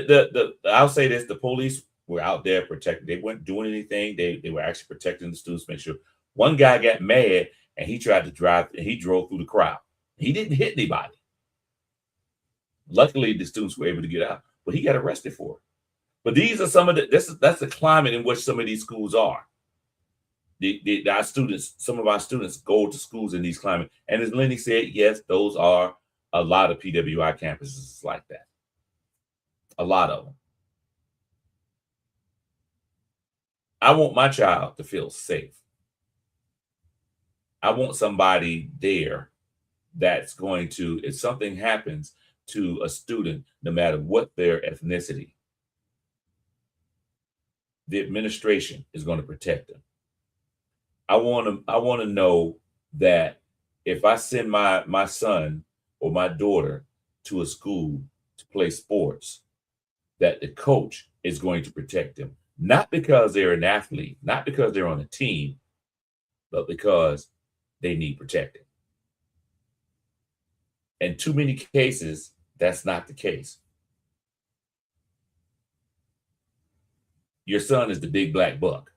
I'll say this, the police were out there protecting. They weren't doing anything. They were actually protecting the students, make sure. One guy got mad and he tried to drive, and he drove through the crowd. He didn't hit anybody. Luckily, the students were able to get out, but he got arrested for it. But these are that's the climate in which some of these schools are. Some of our students go to schools in these climates. And as Lenny said, yes, those are a lot of PWI campuses like that. A lot of them. I want my child to feel safe. I want somebody there that's going to, if something happens to a student, no matter what their ethnicity, the administration is going to protect them. I want to know that if I send my son or my daughter to a school to play sports, that the coach is going to protect them, not because they're an athlete, not because they're on a team, but because they need protecting. In too many cases, that's not the case. Your son is the big black buck.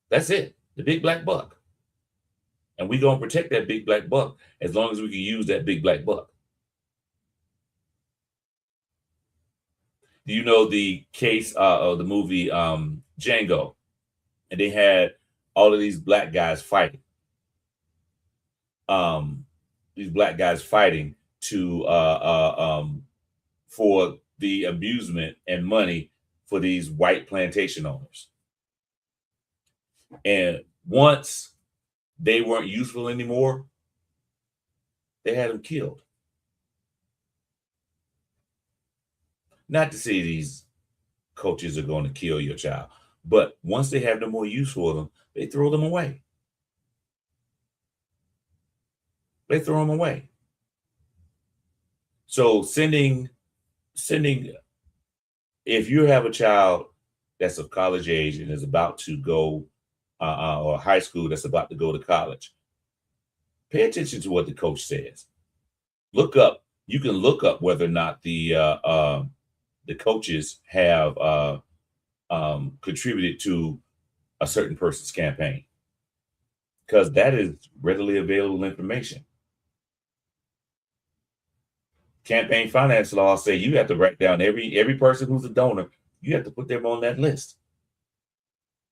That's it, the big black buck. And we're going to protect that big black buck as long as we can use that big black buck. Do you know the case of the movie Django? And they had all of these black guys fighting. These black guys fighting for the amusement and money for these white plantation owners. And once they weren't useful anymore, they had them killed. Not to say these coaches are going to kill your child, but once they have no more use for them, they throw them away. They throw them away. So sending, if you have a child that's of college age and is about to go, or high school that's about to go to college, pay attention to what the coach says. You can look up whether or not the coaches have contributed to a certain person's campaign, because that is readily available information. Campaign finance laws say you have to write down every person who's a donor. You have to put them on that list.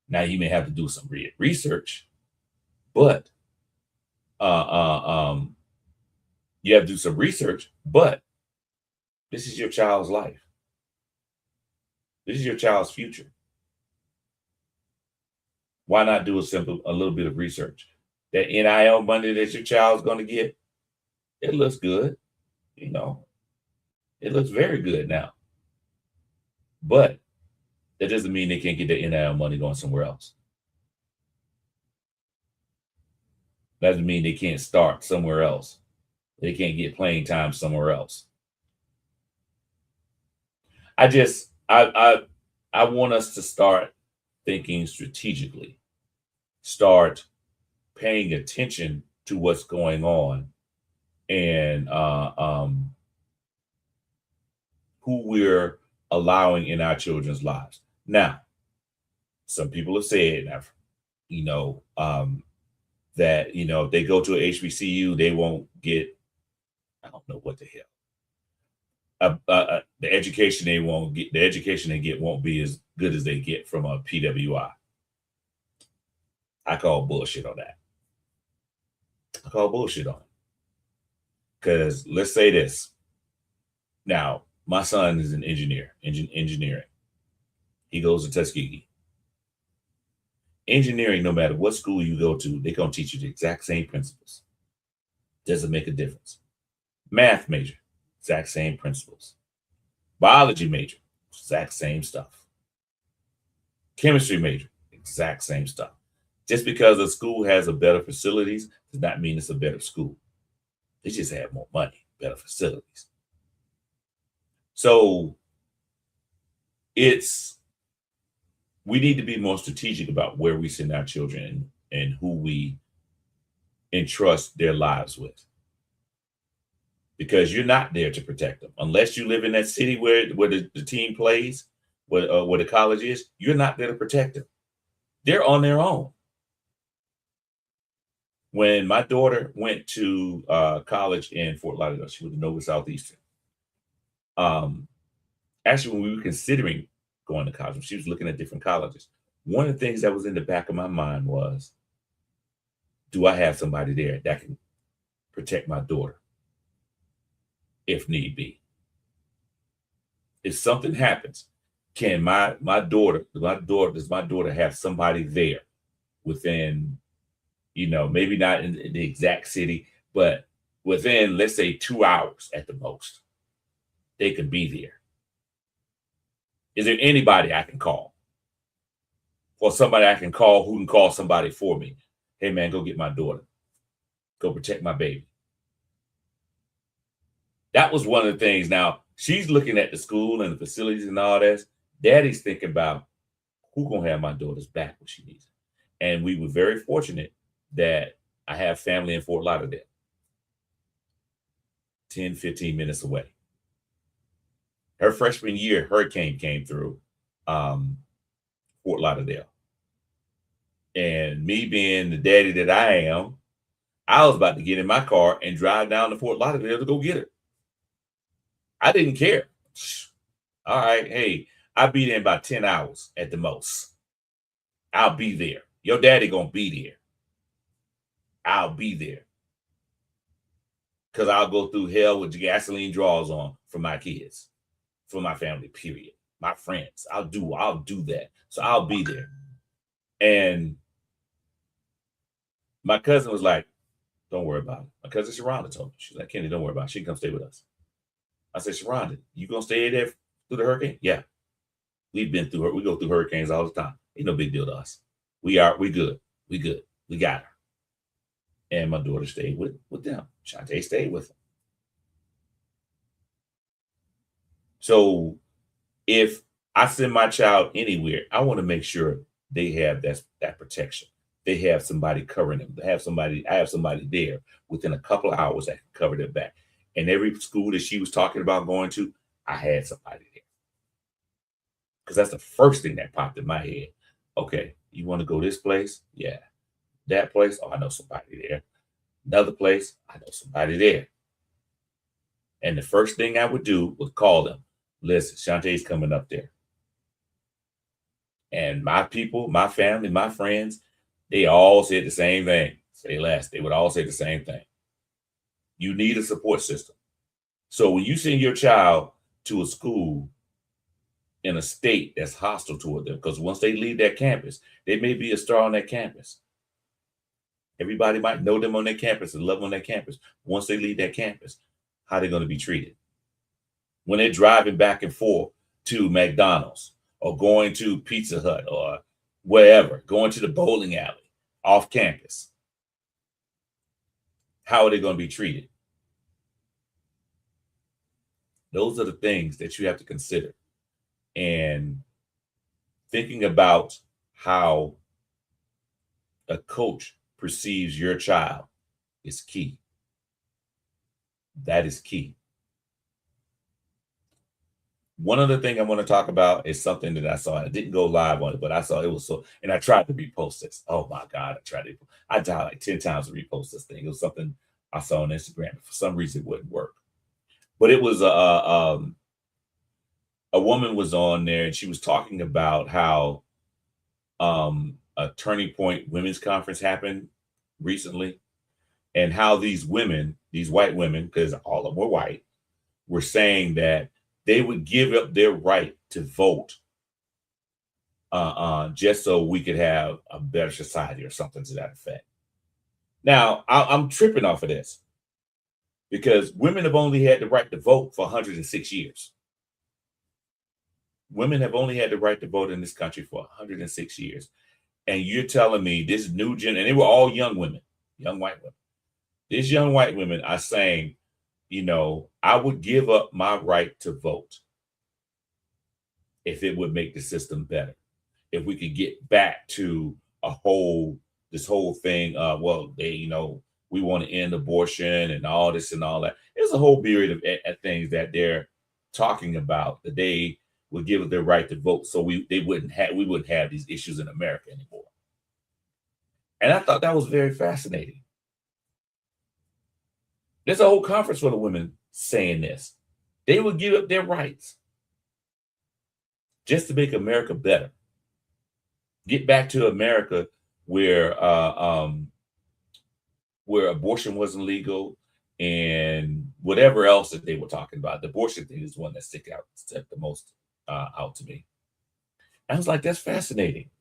Now you may have to do some research, but you have to do some research, but this is your child's life. This is your child's future. Why not do a little bit of research? That NIL money that your child's going to get, it looks good. You know, it looks very good now. But that doesn't mean they can't get the NIL money going somewhere else. Doesn't mean they can't start somewhere else. They can't get playing time somewhere else. I want us to start thinking strategically, start paying attention to what's going on, and who we're allowing in our children's lives. Now, some people have said, that if they go to a HBCU, they won't get, I don't know what the hell. The education they get won't be as good as they get from a PWI. I call bullshit on that. I call bullshit on it. Because let's say this. Now, my son is an engineering. He goes to Tuskegee. Engineering, no matter what school you go to, they're going to teach you the exact same principles. Doesn't make a difference. Math major, exact same principles. Biology major, exact same stuff. Chemistry major, exact same stuff. Just because a school has a better facilities does not mean it's a better school. They just have more money, better facilities. So we need to be more strategic about where we send our children and who we entrust their lives with. Because you're not there to protect them. Unless you live in that city where the team plays, where the college is, you're not there to protect them. They're on their own. When my daughter went to college in Fort Lauderdale, she went to Nova Southeastern. Actually, when we were considering going to college, she was looking at different colleges. One of the things that was in the back of my mind was, do I have somebody there that can protect my daughter if need be? If something happens, can does my daughter have somebody there within, maybe not in the exact city, but within, let's say, 2 hours at the most, they could be there. Is there anybody I can call? Or somebody I can call who can call somebody for me? Hey, man, go get my daughter. Go protect my baby. That was one of the things. Now, she's looking at the school and the facilities and all that. Daddy's thinking about who's going to have my daughter's back when she needs it. And we were very fortunate that I have family in Fort Lauderdale, 10, 15 minutes away. Her freshman year, hurricane came through Fort Lauderdale. And me being the daddy that I am, I was about to get in my car and drive down to Fort Lauderdale to go get her. I didn't care. All right, hey, I'll be there in about 10 hours at the most. I'll be there. Your daddy gonna be there. I'll be there. Because I'll go through hell with gasoline draws on for my kids, for my family, period. My friends. I'll do that. So I'll be there. And my cousin was like, don't worry about it. My cousin Sharonda told me. She's like, Kenny, don't worry about it. She can come stay with us. I said, Sharonda, you gonna stay there through the hurricane? Yeah. We go through hurricanes all the time. Ain't no big deal to us. We good. We good. We got her. And my daughter stayed with them. Shantae stayed with them. So if I send my child anywhere, I want to make sure they have that protection. They have somebody covering them. I have somebody there within a couple of hours that can cover their back. And every school that she was talking about going to, I had somebody there. Because that's the first thing that popped in my head. Okay, you want to go this place? Yeah. That place? Oh, I know somebody there. Another place? I know somebody there. And the first thing I would do was call them. Listen, Shantae's coming up there. And my people, my family, my friends, they all said the same thing. Say less. They would all say the same thing. You need a support system. So when you send your child to a school in a state that's hostile toward them, because once they leave that campus, they may be a star on that campus. Everybody might know them on their campus and love them on their campus. Once they leave that campus, how are they going to be treated? When they're driving back and forth to McDonald's or going to Pizza Hut or wherever, going to the bowling alley off campus, how are they going to be treated? Those are the things that you have to consider. And thinking about how a coach perceives your child is key. That is key. One other thing I want to talk about is something that I saw. I didn't go live on it, but I saw it was so, and I tried to repost this. Oh my God, I tried like 10 times to repost this thing. It was something I saw on Instagram. For some reason, it wouldn't work. But it was a woman was on there, and she was talking about how a Turning Point Women's Conference happened recently, and how these women, these white women, because all of them were white, were saying that they would give up their right to vote just so we could have a better society or something to that effect. Now, I'm tripping off of this because women have only had the right to vote for 106 years. Women have only had the right to vote in this country for 106 years. And you're telling me this new gen, and they were all young women, young white women. These young white women are saying, you know, I would give up my right to vote if it would make the system better. If we could get back to this whole thing, well, we want to end abortion and all this and all that. There's a whole myriad of things that they're talking about that they would give us their right to vote, so we wouldn't have these issues in America anymore. And I thought that was very fascinating. There's a whole conference for the women saying this. They would give up their rights just to make America better. Get back to America where abortion wasn't legal and whatever else that they were talking about. The abortion thing is one that stuck the most out to me. I was like, that's fascinating.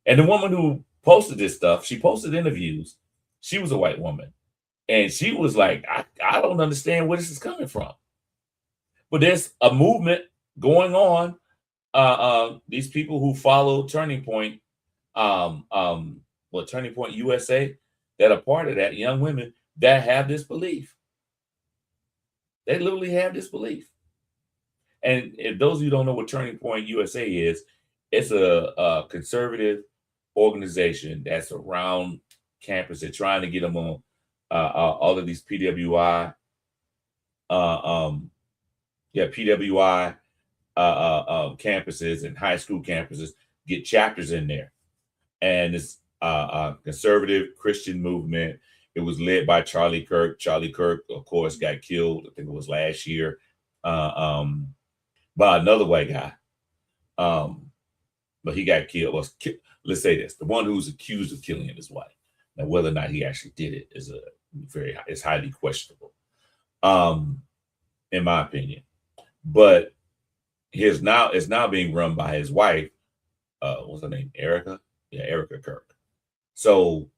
And the woman who posted this stuff, she posted interviews. She was a white woman. And she was like, I don't understand where this is coming from. But there's a movement going on. These people who follow Turning Point, Turning Point USA, that are part of that, young women that have this belief. They literally have this belief. And if those of you don't know what Turning Point USA is, it's a conservative organization that's around campus. They're trying to get them on all of these PWI, PWI campuses and high school campuses, get chapters in there. And it's a conservative Christian movement. It was led by Charlie Kirk. Charlie Kirk, of course, got killed. I think it was last year by another white guy. But he got killed. Let's say this: the one who's accused of killing him is white. Now, whether or not he actually did it is it's highly questionable, in my opinion. But it's now being run by his wife. What's her name? Erica. Yeah, Erica Kirk. So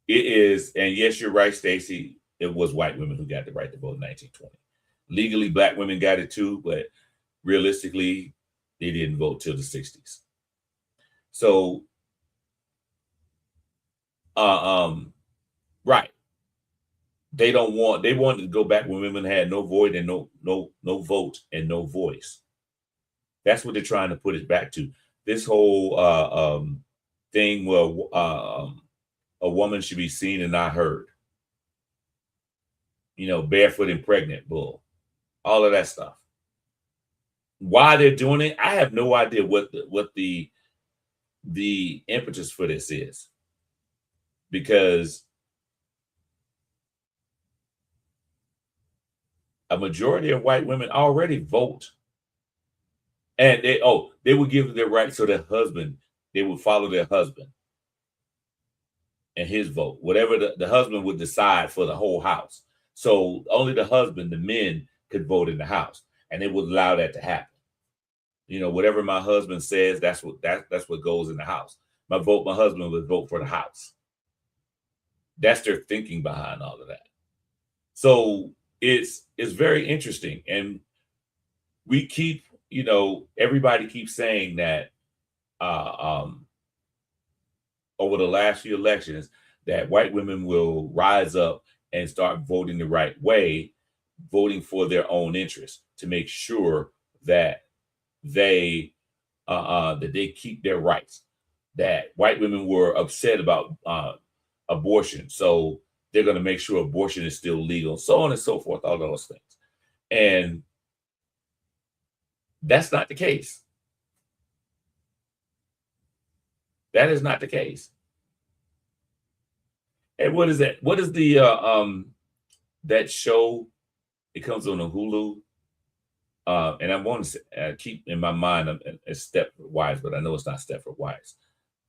it is, and yes, you're right, Stacey. It was white women who got the right to vote in 1920. Legally, black women got it too, but realistically, they didn't vote till the 60s. So, right. They wanted to go back when women had no void and no vote and no voice. That's what they're trying to put it back to. This whole thing where a woman should be seen and not heard. Barefoot and pregnant bull. All of that stuff. Why they're doing it, I have no idea what the impetus for this is. Because a majority of white women already vote And they would give their right so their husband, they would follow their husband and his vote. Whatever the husband would decide for the whole house. So only the husband, the men, could vote in the house, and they would allow that to happen. Whatever my husband says, that's what goes in the house. My husband would vote for the house. That's their thinking behind all of that. So it's very interesting. And we keep, everybody keeps saying that over the last few elections that white women will rise up and start voting the right way, voting for their own interests to make sure that they keep their rights. That white women were upset about abortion, so they're going to make sure abortion is still legal, so on and so forth, all those things. And that's not the case. That is not the case. And what is that? What is the that show? It comes on a Hulu. And I want to keep in my mind it's Stepford Wives, but I know it's not Stepford Wives.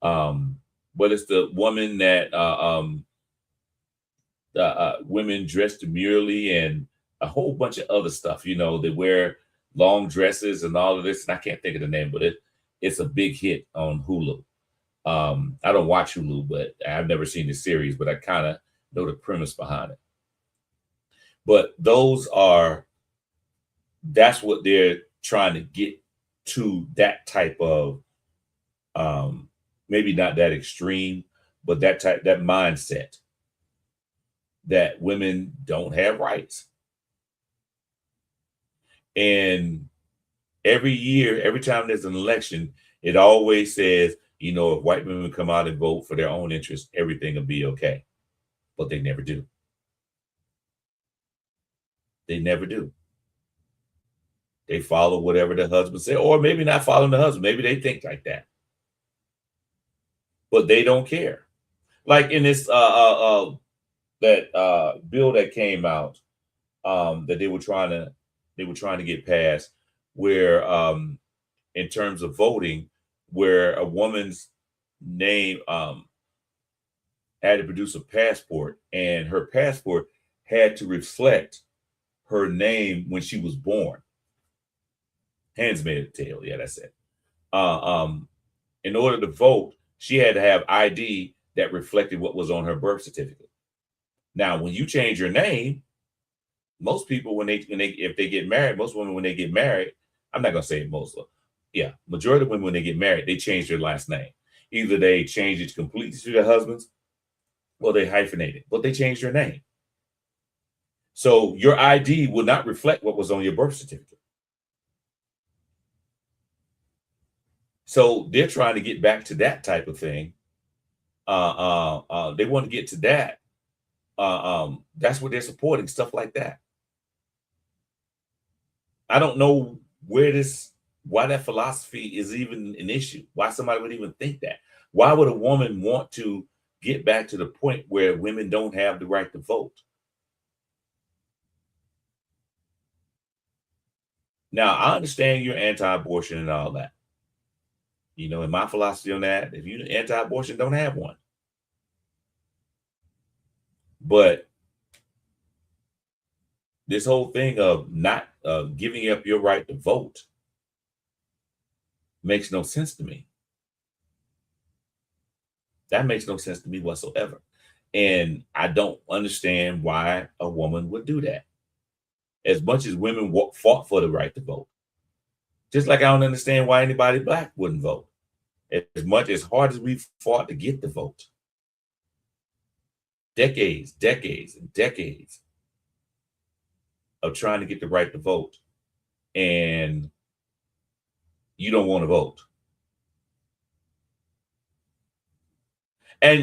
But it's the woman that women dress demurely and a whole bunch of other stuff. They wear long dresses and all of this. And I can't think of the name, but it's a big hit on Hulu. I don't watch Hulu, but I've never seen the series, but I kind of know the premise behind it. But that's what they're trying to get to, that type of maybe not that extreme, but that mindset that women don't have rights. And every year, every time there's an election, it always says, if white women come out and vote for their own interests, everything will be okay. But they never do. They never do. They follow whatever the husband said, or maybe not following the husband. Maybe they think like that, but they don't care. Like in this bill that came out that they were trying to get passed, where in terms of voting, where a woman's name had to produce a passport, and her passport had to reflect her name when she was born. Handmaid's Tale, yeah, that's it. In order to vote, she had to have ID that reflected what was on her birth certificate. Now, when you change your name, most people, if they get married, most women, when they get married, I'm not gonna say most, yeah, majority of women, when they get married, they change their last name. Either they change it completely to their husbands, or they hyphenate it, but they change their name. So your ID will not reflect what was on your birth certificate. So they're trying to get back to that type of thing. They want to get to that. That's what they're supporting, stuff like that. I don't know why that philosophy is even an issue. Why somebody would even think that. Why would a woman want to get back to the point where women don't have the right to vote? Now, I understand you're anti-abortion and all that. In my philosophy on that, if you're anti-abortion, don't have one. But this whole thing of not giving up your right to vote makes no sense to me. That makes no sense to me whatsoever. And I don't understand why a woman would do that. As much as women fought for the right to vote. Just like I don't understand why anybody black wouldn't vote. As hard as we fought to get the vote. Decades and decades of trying to get the right to vote. And you don't want to vote. And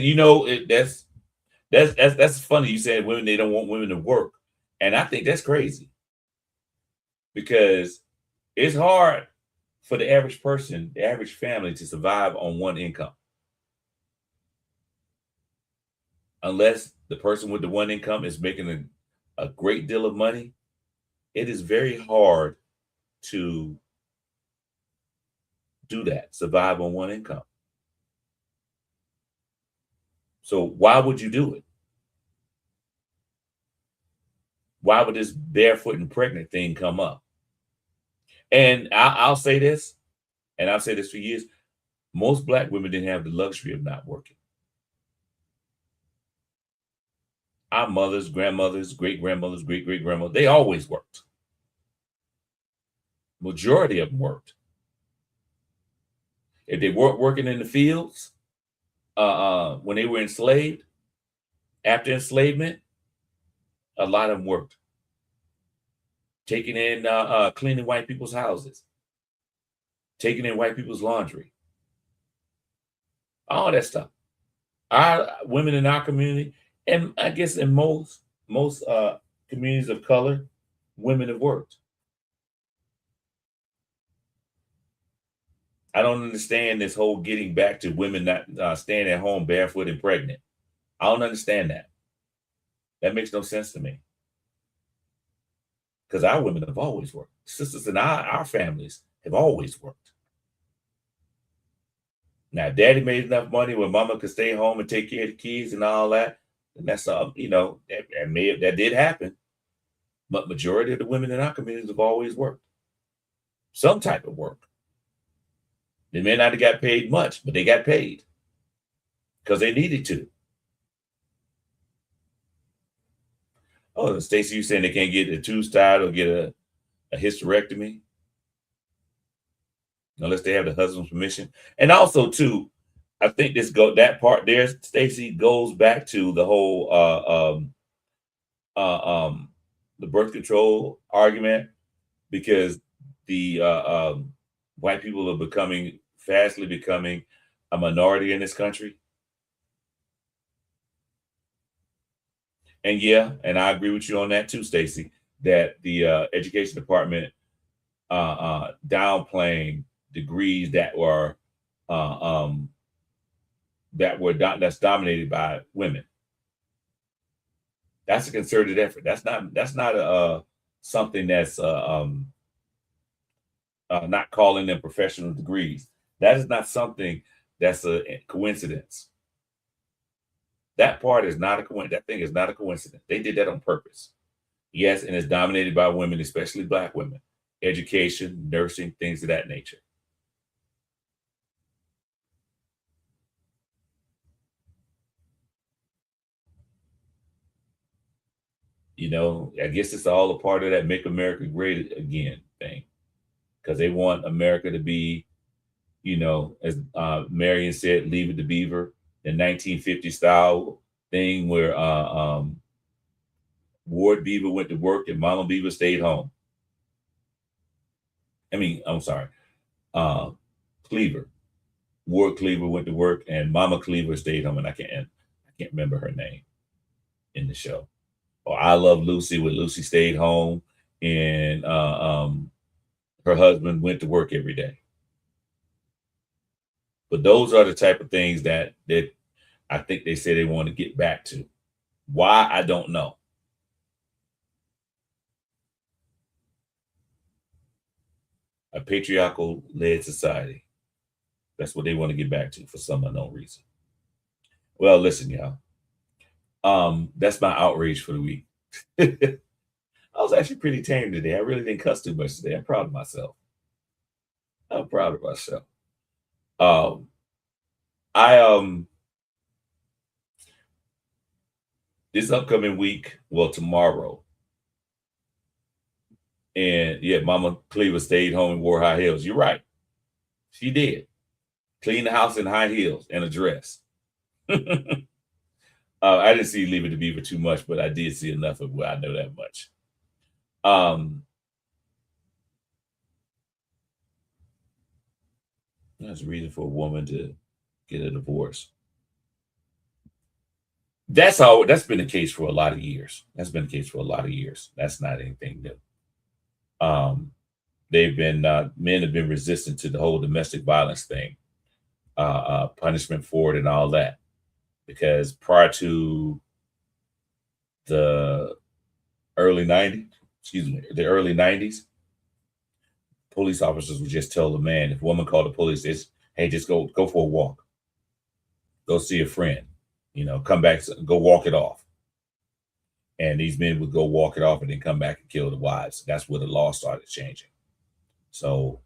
that's funny. You said women, they don't want women to work. And I think that's crazy. Because it's hard for the average person, the average family, to survive on one income. Unless the person with the one income is making a great deal of money, it is very hard to do that, survive on one income. So why would you do it? Why would this barefoot and pregnant thing come up? And I'll say this, and I've said this for years, most Black women didn't have the luxury of not working. Our mothers, grandmothers, great-grandmothers, great-great-grandmothers, they always worked. Majority of them worked. If they weren't working in the fields, when they were enslaved, after enslavement, a lot of them worked. Taking in, cleaning white people's houses, taking in white people's laundry, all that stuff. Our women in our community, and I guess in most communities of color, women have worked. I don't understand this whole getting back to women not staying at home barefoot and pregnant. I don't understand that. That makes no sense to me. Because our women have always worked. Sisters in our families have always worked. Now, daddy made enough money where mama could stay home and take care of the kids and all that. And that's, that did happen. But majority of the women in our communities have always worked. Some type of work. They may not have got paid much, but they got paid because they needed to. Oh, Stacey, you saying they can't get a tubes tied or get a hysterectomy unless they have the husband's permission. And also, too, I think that part there, Stacey, goes back to the whole the birth control argument, because the white people are fastly becoming a minority in this country. And yeah, and I agree with you on that too, Stacey, that the education department downplaying degrees that's dominated by women. That's a concerted effort. That's not something that's not calling them professional degrees. That is not something that's a coincidence. That part is not a coincidence. That thing is not a coincidence. They did that on purpose. Yes, and it's dominated by women, especially Black women. Education, nursing, things of that nature. I guess it's all a part of that Make America Great Again thing, because they want America to be, as Marion said, leave it to Beaver, the 1950 style thing where Ward Beaver went to work and Mama Beaver stayed home. I'm sorry, Cleaver. Ward Cleaver went to work and Mama Cleaver stayed home, and I can't remember her name in the show. Or I Love Lucy, where Lucy stayed home and her husband went to work every day. But those are the type of things that I think they say they want to get back to. Why, I don't know. A patriarchal led society. That's what they want to get back to for some unknown reason. Well, listen, y'all. That's my outrage for the week. I was actually pretty tame today. I really didn't cuss too much today. I'm proud of myself. This upcoming week, well, tomorrow, and yeah, Mama Cleaver stayed home and wore high heels. You're right. She did. Clean the house in high heels and a dress. I didn't see Leave It to Beaver too much, but I did see enough of where I know that much. That's a reason for a woman to get a divorce. That's been the case for a lot of years. That's not anything new. Men have been resistant to the whole domestic violence thing, punishment for it and all that, because prior to the early 90s, police officers would just tell the man, if a woman called the police, it's, hey, just go for a walk, go see a friend, come back, go walk it off. And these men would go walk it off and then come back and kill the wives. That's where the law started changing. So,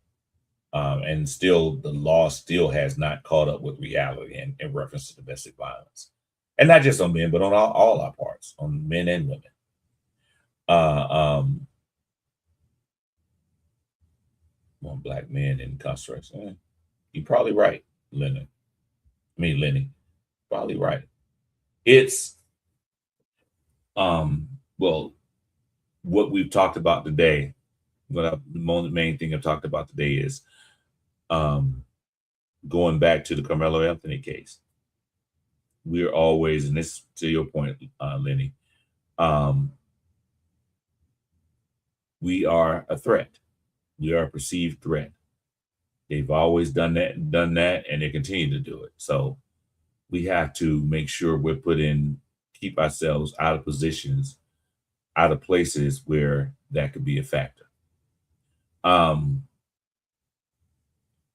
and still, the law still has not caught up with reality in reference to domestic violence, and not just on men, but on all our parts, on men and women. On black men in incarceration. You're probably right, Lenny. Probably right. It's well, what we've talked about today, the main thing I've talked about today is going back to the Carmelo Anthony case. We're always, and this to your point, Lenny, we are a threat. We are a perceived threat. They've always done that, and they continue to do it. So we have to make sure keep ourselves out of positions, out of places where that could be a factor.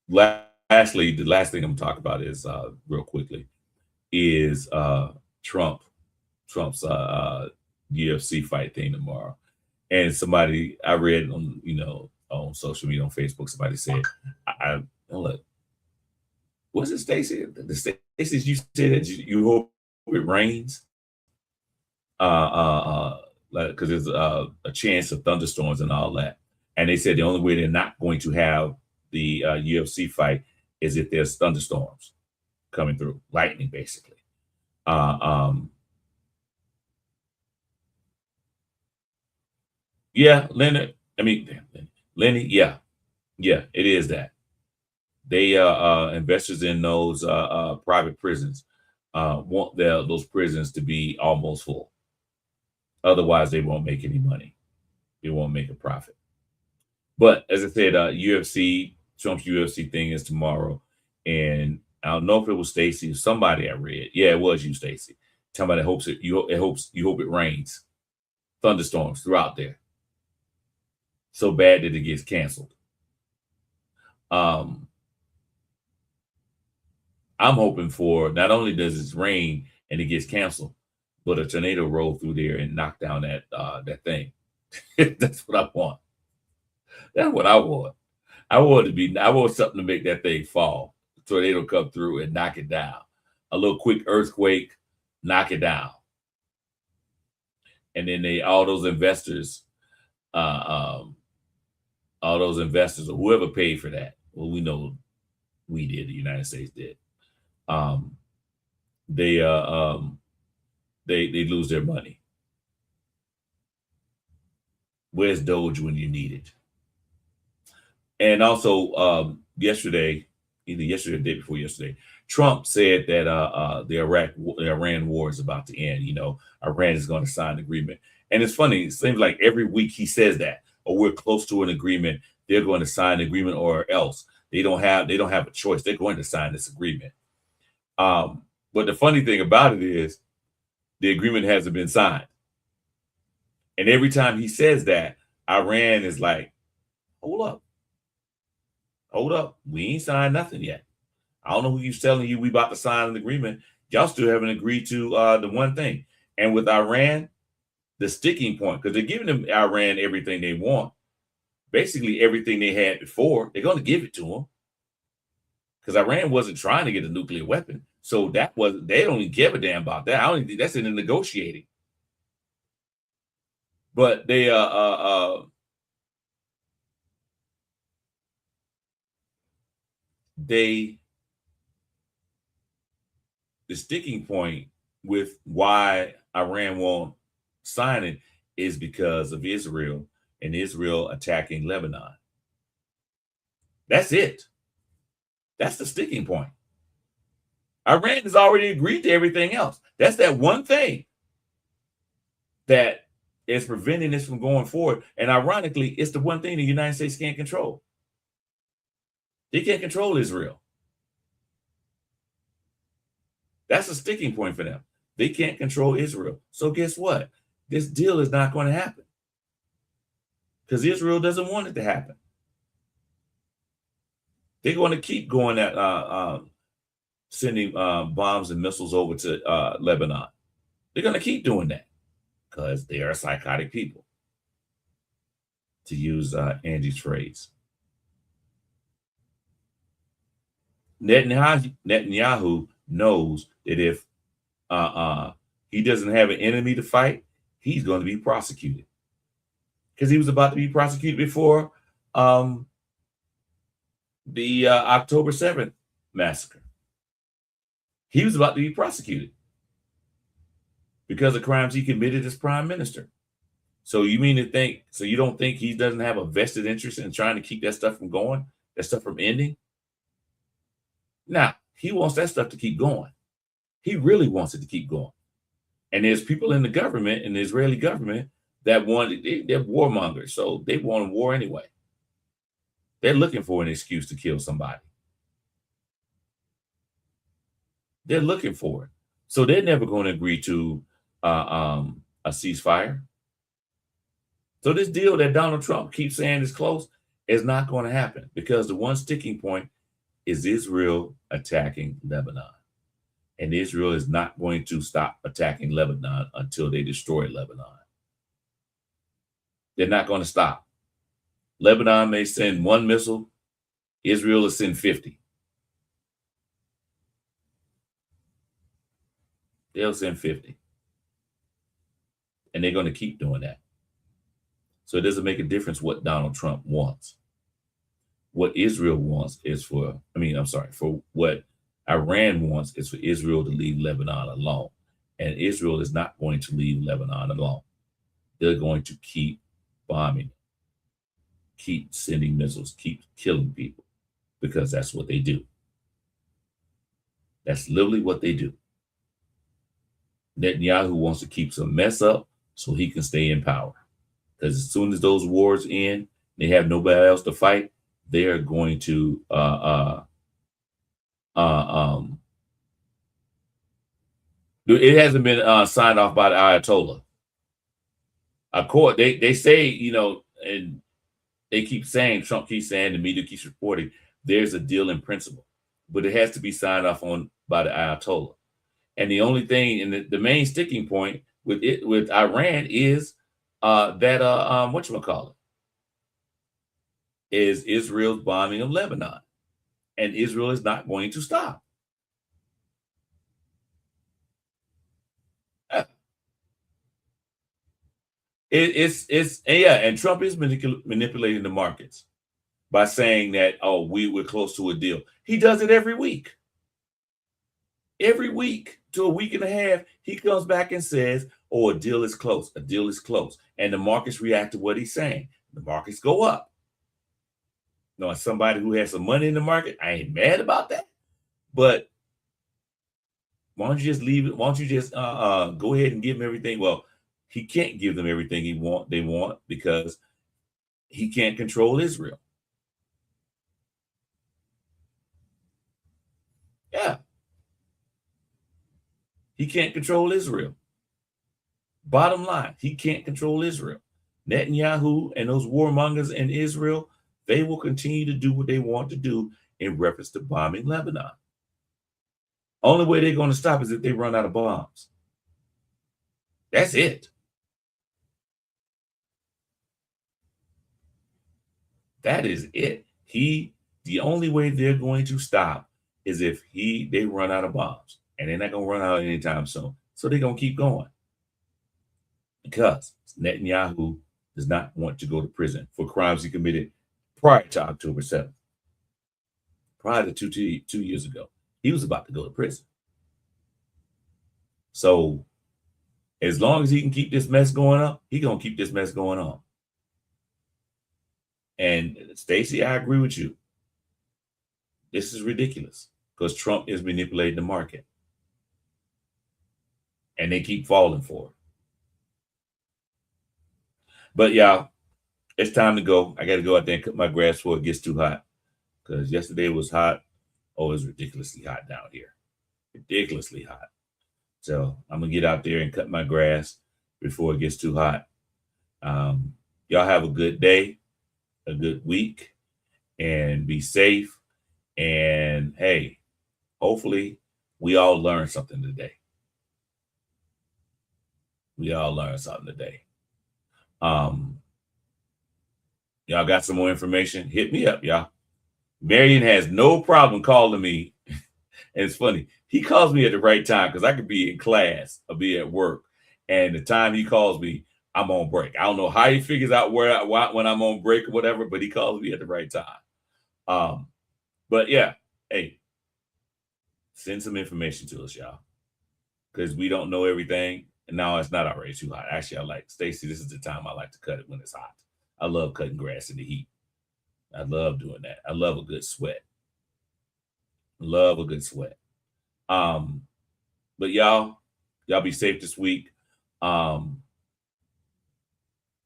Lastly, the last thing I'm gonna talk about is real quickly is Trump's UFC fight thing tomorrow. And somebody I read on social media, on Facebook, somebody said, look, was it Stacey? The Stacey, you said that you hope it rains? Because there's a chance of thunderstorms and all that. And they said the only way they're not going to have the UFC fight is if there's thunderstorms coming through, lightning, basically. Yeah, Lenny, yeah, it is that. They investors in those private prisons want those prisons to be almost full. Otherwise, they won't make any money. They won't make a profit. But as I said, Trump's UFC thing is tomorrow, and I don't know if it was Stacey or somebody I read. Yeah, it was you, Stacey. Somebody hopes you hope it rains, thunderstorms throughout there, so bad that it gets canceled. I'm hoping for not only does it rain and it gets canceled, but a tornado roll through there and knock down that thing. That's what I want. That's what I want. I want something to make that thing fall. A tornado come through and knock it down. A little quick earthquake, knock it down. And then all those investors or whoever paid for that. Well, we know we did. The United States did. They lose their money. Where's Doge when you need it? And also, yesterday, either yesterday or the day before yesterday, Trump said that the Iran war is about to end. Iran is going to sign an agreement. And it's funny. It seems like every week he says that, or we're close to an agreement. They're going to sign an agreement, or else they don't have a choice. They're going to sign this agreement. But the funny thing about it is the agreement hasn't been signed. And every time he says that, Iran is like, hold up. We ain't signed nothing yet. I don't know who keeps telling you we about to sign an agreement. Y'all still haven't agreed to the one thing. And with Iran, the sticking point, because they're giving them Iran everything they want, basically everything they had before, they're going to give it to them. Because Iran wasn't trying to get a nuclear weapon. So they don't even give a damn about that. I don't even think that's in the negotiating. But they the sticking point with why Iran won't sign it is because of Israel and Israel attacking Lebanon. That's it. That's the sticking point. Iran has already agreed to everything else. That's that one thing that is preventing this from going forward. And ironically, it's the one thing the United States can't control. They can't control Israel. That's a sticking point for them. They can't control Israel. So guess what? This deal is not going to happen because Israel doesn't want it to happen. They're going to keep going at sending bombs and missiles over to Lebanon. They're going to keep doing that because they are psychotic people, to use Angie's phrase. Netanyahu knows that if he doesn't have an enemy to fight, he's going to be prosecuted, because he was about to be prosecuted before the October 7th massacre. He was about to be prosecuted because of crimes he committed as prime minister. So you mean to think, so you don't think he doesn't have a vested interest in trying to keep that stuff from going, that stuff from ending? Now, he wants that stuff to keep going. He really wants it to keep going. And there's people in the government, in the Israeli government, that they're warmongers, so they want a war anyway. They're looking for an excuse to kill somebody. They're looking for it. So they're never going to agree to a ceasefire. So this deal that Donald Trump keeps saying is close is not going to happen, because the one sticking point is Israel attacking Lebanon. And Israel is not going to stop attacking Lebanon until they destroy Lebanon. They're not going to stop. Lebanon may send 1 missile. Israel will send 50. They'll send 50. And they're going to keep doing that. So it doesn't make a difference what Donald Trump wants. What Israel wants is for what Iran wants is for Israel to leave Lebanon alone. And Israel is not going to leave Lebanon alone. They're going to keep bombing, keep sending missiles, keep killing people, because that's what they do. That's literally what they do. Netanyahu wants to keep some mess up so he can stay in power. Because as soon as those wars end, they have nobody else to fight, they are going to it hasn't been signed off by the Ayatollah. They say, and they keep saying, Trump keeps saying, the media keeps reporting, there's a deal in principle, but it has to be signed off on by the Ayatollah. And the only thing, and the main sticking point with Iran is whatchamacallit, is Israel's bombing of Lebanon. And Israel is not going to stop. And Trump is manipulating the markets by saying that, we're close to a deal. He does it every week. Every week to a week and a half, he comes back and says, a deal is close. A deal is close. And the markets react to what he's saying. The markets go up. Now, as somebody who has some money in the market, I ain't mad about that. But why don't you just leave it? Why don't you just go ahead and give him everything? Well, he can't give them everything they want, because he can't control Israel. Yeah. He can't control Israel. Bottom line, he can't control Israel. Netanyahu and those warmongers in Israel, they will continue to do what they want to do in reference to bombing Lebanon. Only way they're going to stop is if they run out of bombs. That's it. That is it. The only way they're going to stop is if they run out of bombs. And they're not going to run out anytime soon. So they're going to keep going. Because Netanyahu does not want to go to prison for crimes he committed prior to October 7th. Prior to 2 years ago, he was about to go to prison. So as long as he can keep this mess going on, he's going to keep this mess going on. And Stacey, I agree with you. This is ridiculous, because Trump is manipulating the market. And they keep falling for it. But y'all, it's time to go. I got to go out there and cut my grass before it gets too hot. Because yesterday was hot. Oh, it's ridiculously hot down here. Ridiculously hot. So I'm going to get out there and cut my grass before it gets too hot. Y'all have a good day, a good week, and be safe. And hey, hopefully we all learned something today. We all learned something today. Y'all got some more information? Hit me up, y'all. Marion has no problem calling me. And it's funny. He calls me at the right time because I could be in class or be at work. And the time he calls me, I'm on break. I don't know how he figures out when I'm on break or whatever, but he calls me at the right time. But yeah, hey, send some information to us, y'all. Because we don't know everything. And now it's not already too hot. Actually, I like Stacy. This is the time I like to cut it when it's hot. I love cutting grass in the heat. I love doing that. I love a good sweat. Love a good sweat. But y'all be safe this week.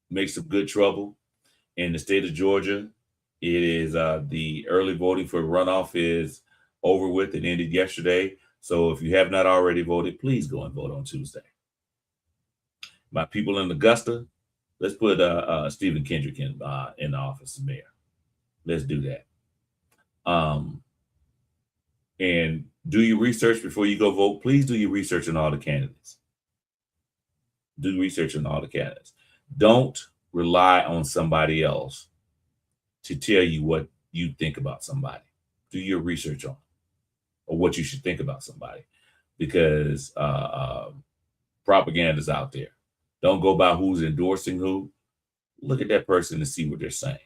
Make some good trouble in the state of Georgia. It is the early voting for runoff is over with. It ended yesterday. So if you have not already voted, please go and vote on Tuesday. My people in Augusta, let's put Stephen Kendrick in the office as mayor. Let's do that. And do your research before you go vote. Please do your research on all the candidates. Do research on all the candidates. Don't rely on somebody else to tell you what you think about somebody. Do your research on or what you should think about somebody, because propaganda is out there. Don't go by who's endorsing who. Look at that person and see what they're saying.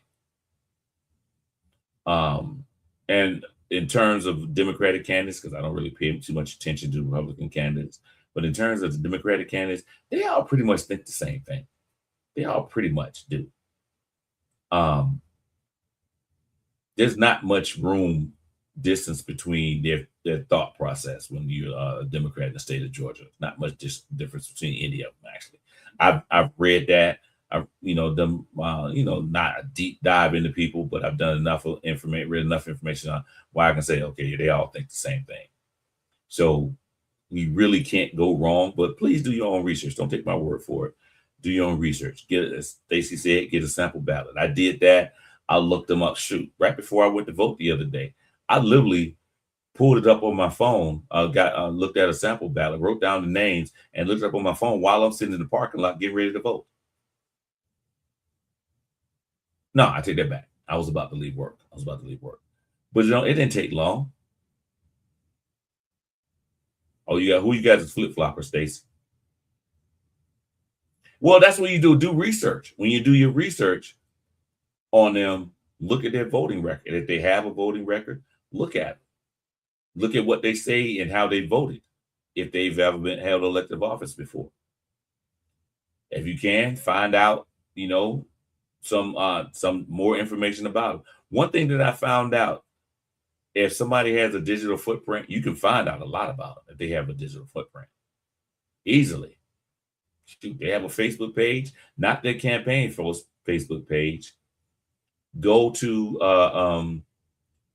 And in terms of Democratic candidates, because I don't really pay too much attention to Republican candidates, but in terms of the Democratic candidates, they all pretty much think the same thing. They all pretty much do. There's not much distance between their thought process when you're a Democrat in the state of Georgia. Not much difference between any of them, actually. I've read that. I've not a deep dive into people, but I've done read enough information on why I can say, okay, they all think the same thing. So we really can't go wrong, but please do your own research. Don't take my word for it. Do your own research. As Stacy said, get a sample ballot. I did that. I looked them up. Shoot, right before I went to vote the other day, I literally pulled it up on my phone. Looked at a sample ballot, wrote down the names, and looked it up on my phone while I'm sitting in the parking lot getting ready to vote. No, I take that back. I was about to leave work. But it didn't take long. Oh, who you got as flip-flopper, Stacy? Well, that's what you do research. When you do your research on them, look at their voting record. If they have a voting record, look at it. Look at what they say and how they voted, if they've ever been held elective office before. If you can, find out, some more information about them. One thing that I found out, if somebody has a digital footprint, you can find out a lot about them if they have a digital footprint easily. Shoot, they have a Facebook page, not their campaign Facebook page. Go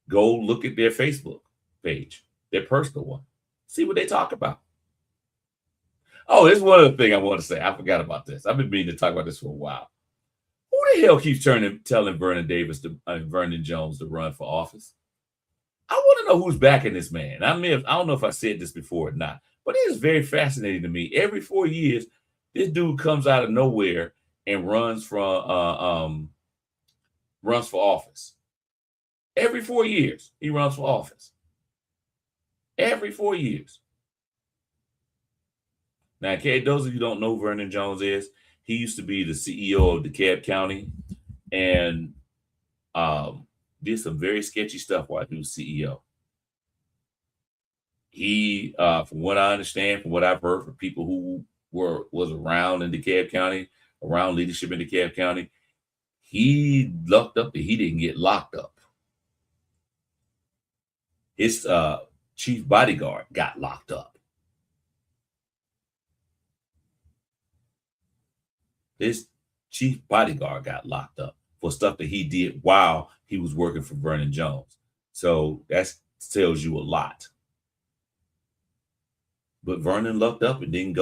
look at their Facebook page, their personal one. See what they talk about. Oh, there's one other thing I want to say. I forgot about this. I've been meaning to talk about this for a while. Who the hell keeps telling Vernon Jones to run for office? I want to know who's backing this man. I don't know if I said this before or not, but it is very fascinating to me. Every 4 years, this dude comes out of nowhere and runs for office. Every 4 years, he runs for office. Every 4 years. Now, in case those of you who don't know who Vernon Jones is, he used to be the CEO of DeKalb County and did some very sketchy stuff while he was CEO. He, from what I understand, from what I've heard from people who was around in DeKalb County, around leadership in DeKalb County, he lucked up that he didn't get locked up. His chief bodyguard got locked up. His chief bodyguard got locked up for stuff that he did while he was working for Vernon Jones. So that tells you a lot. But Vernon lucked up and didn't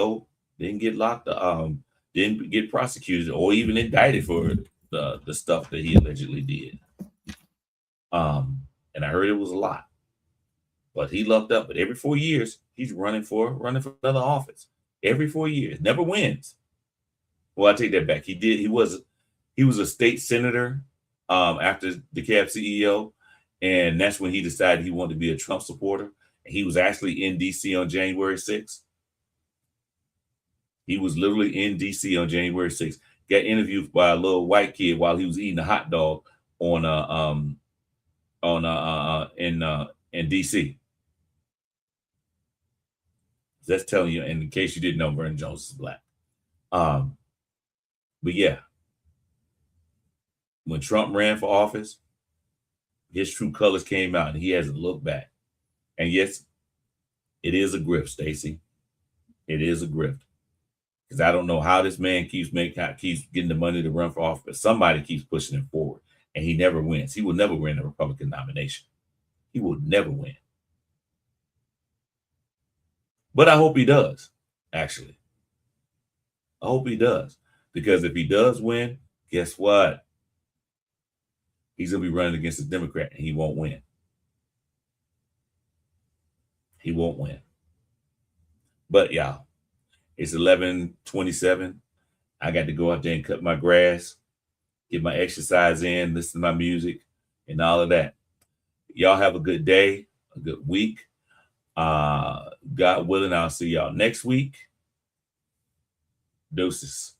get locked up, didn't get prosecuted or even indicted for the stuff that he allegedly did. and I heard it was a lot. But he lucked up. But every 4 years, he's running for another office. Every 4 years, never wins. Well, I take that back. He was a state senator after the DeKalb CEO, and that's when he decided he wanted to be a Trump supporter. And he was actually in D.C. on January 6th. He was literally in D.C. on January 6th. Got interviewed by a little white kid while he was eating a hot dog in D.C. That's telling you, and in case you didn't know, Vernon Jones is black. But yeah, when Trump ran for office, his true colors came out, and he hasn't looked back. And yes, it is a grift, Stacey. It is a grift. Because I don't know how this man keeps getting the money to run for office, but somebody keeps pushing him forward, and he never wins. He will never win a Republican nomination. He will never win. But I hope he does, actually. I hope he does. Because if he does win, guess what? He's going to be running against a Democrat, and he won't win. He won't win. But y'all, it's 11:27. I got to go out there and cut my grass, get my exercise in, listen to my music, and all of that. Y'all have a good day, a good week. God willing, I'll see y'all next week. Deuces.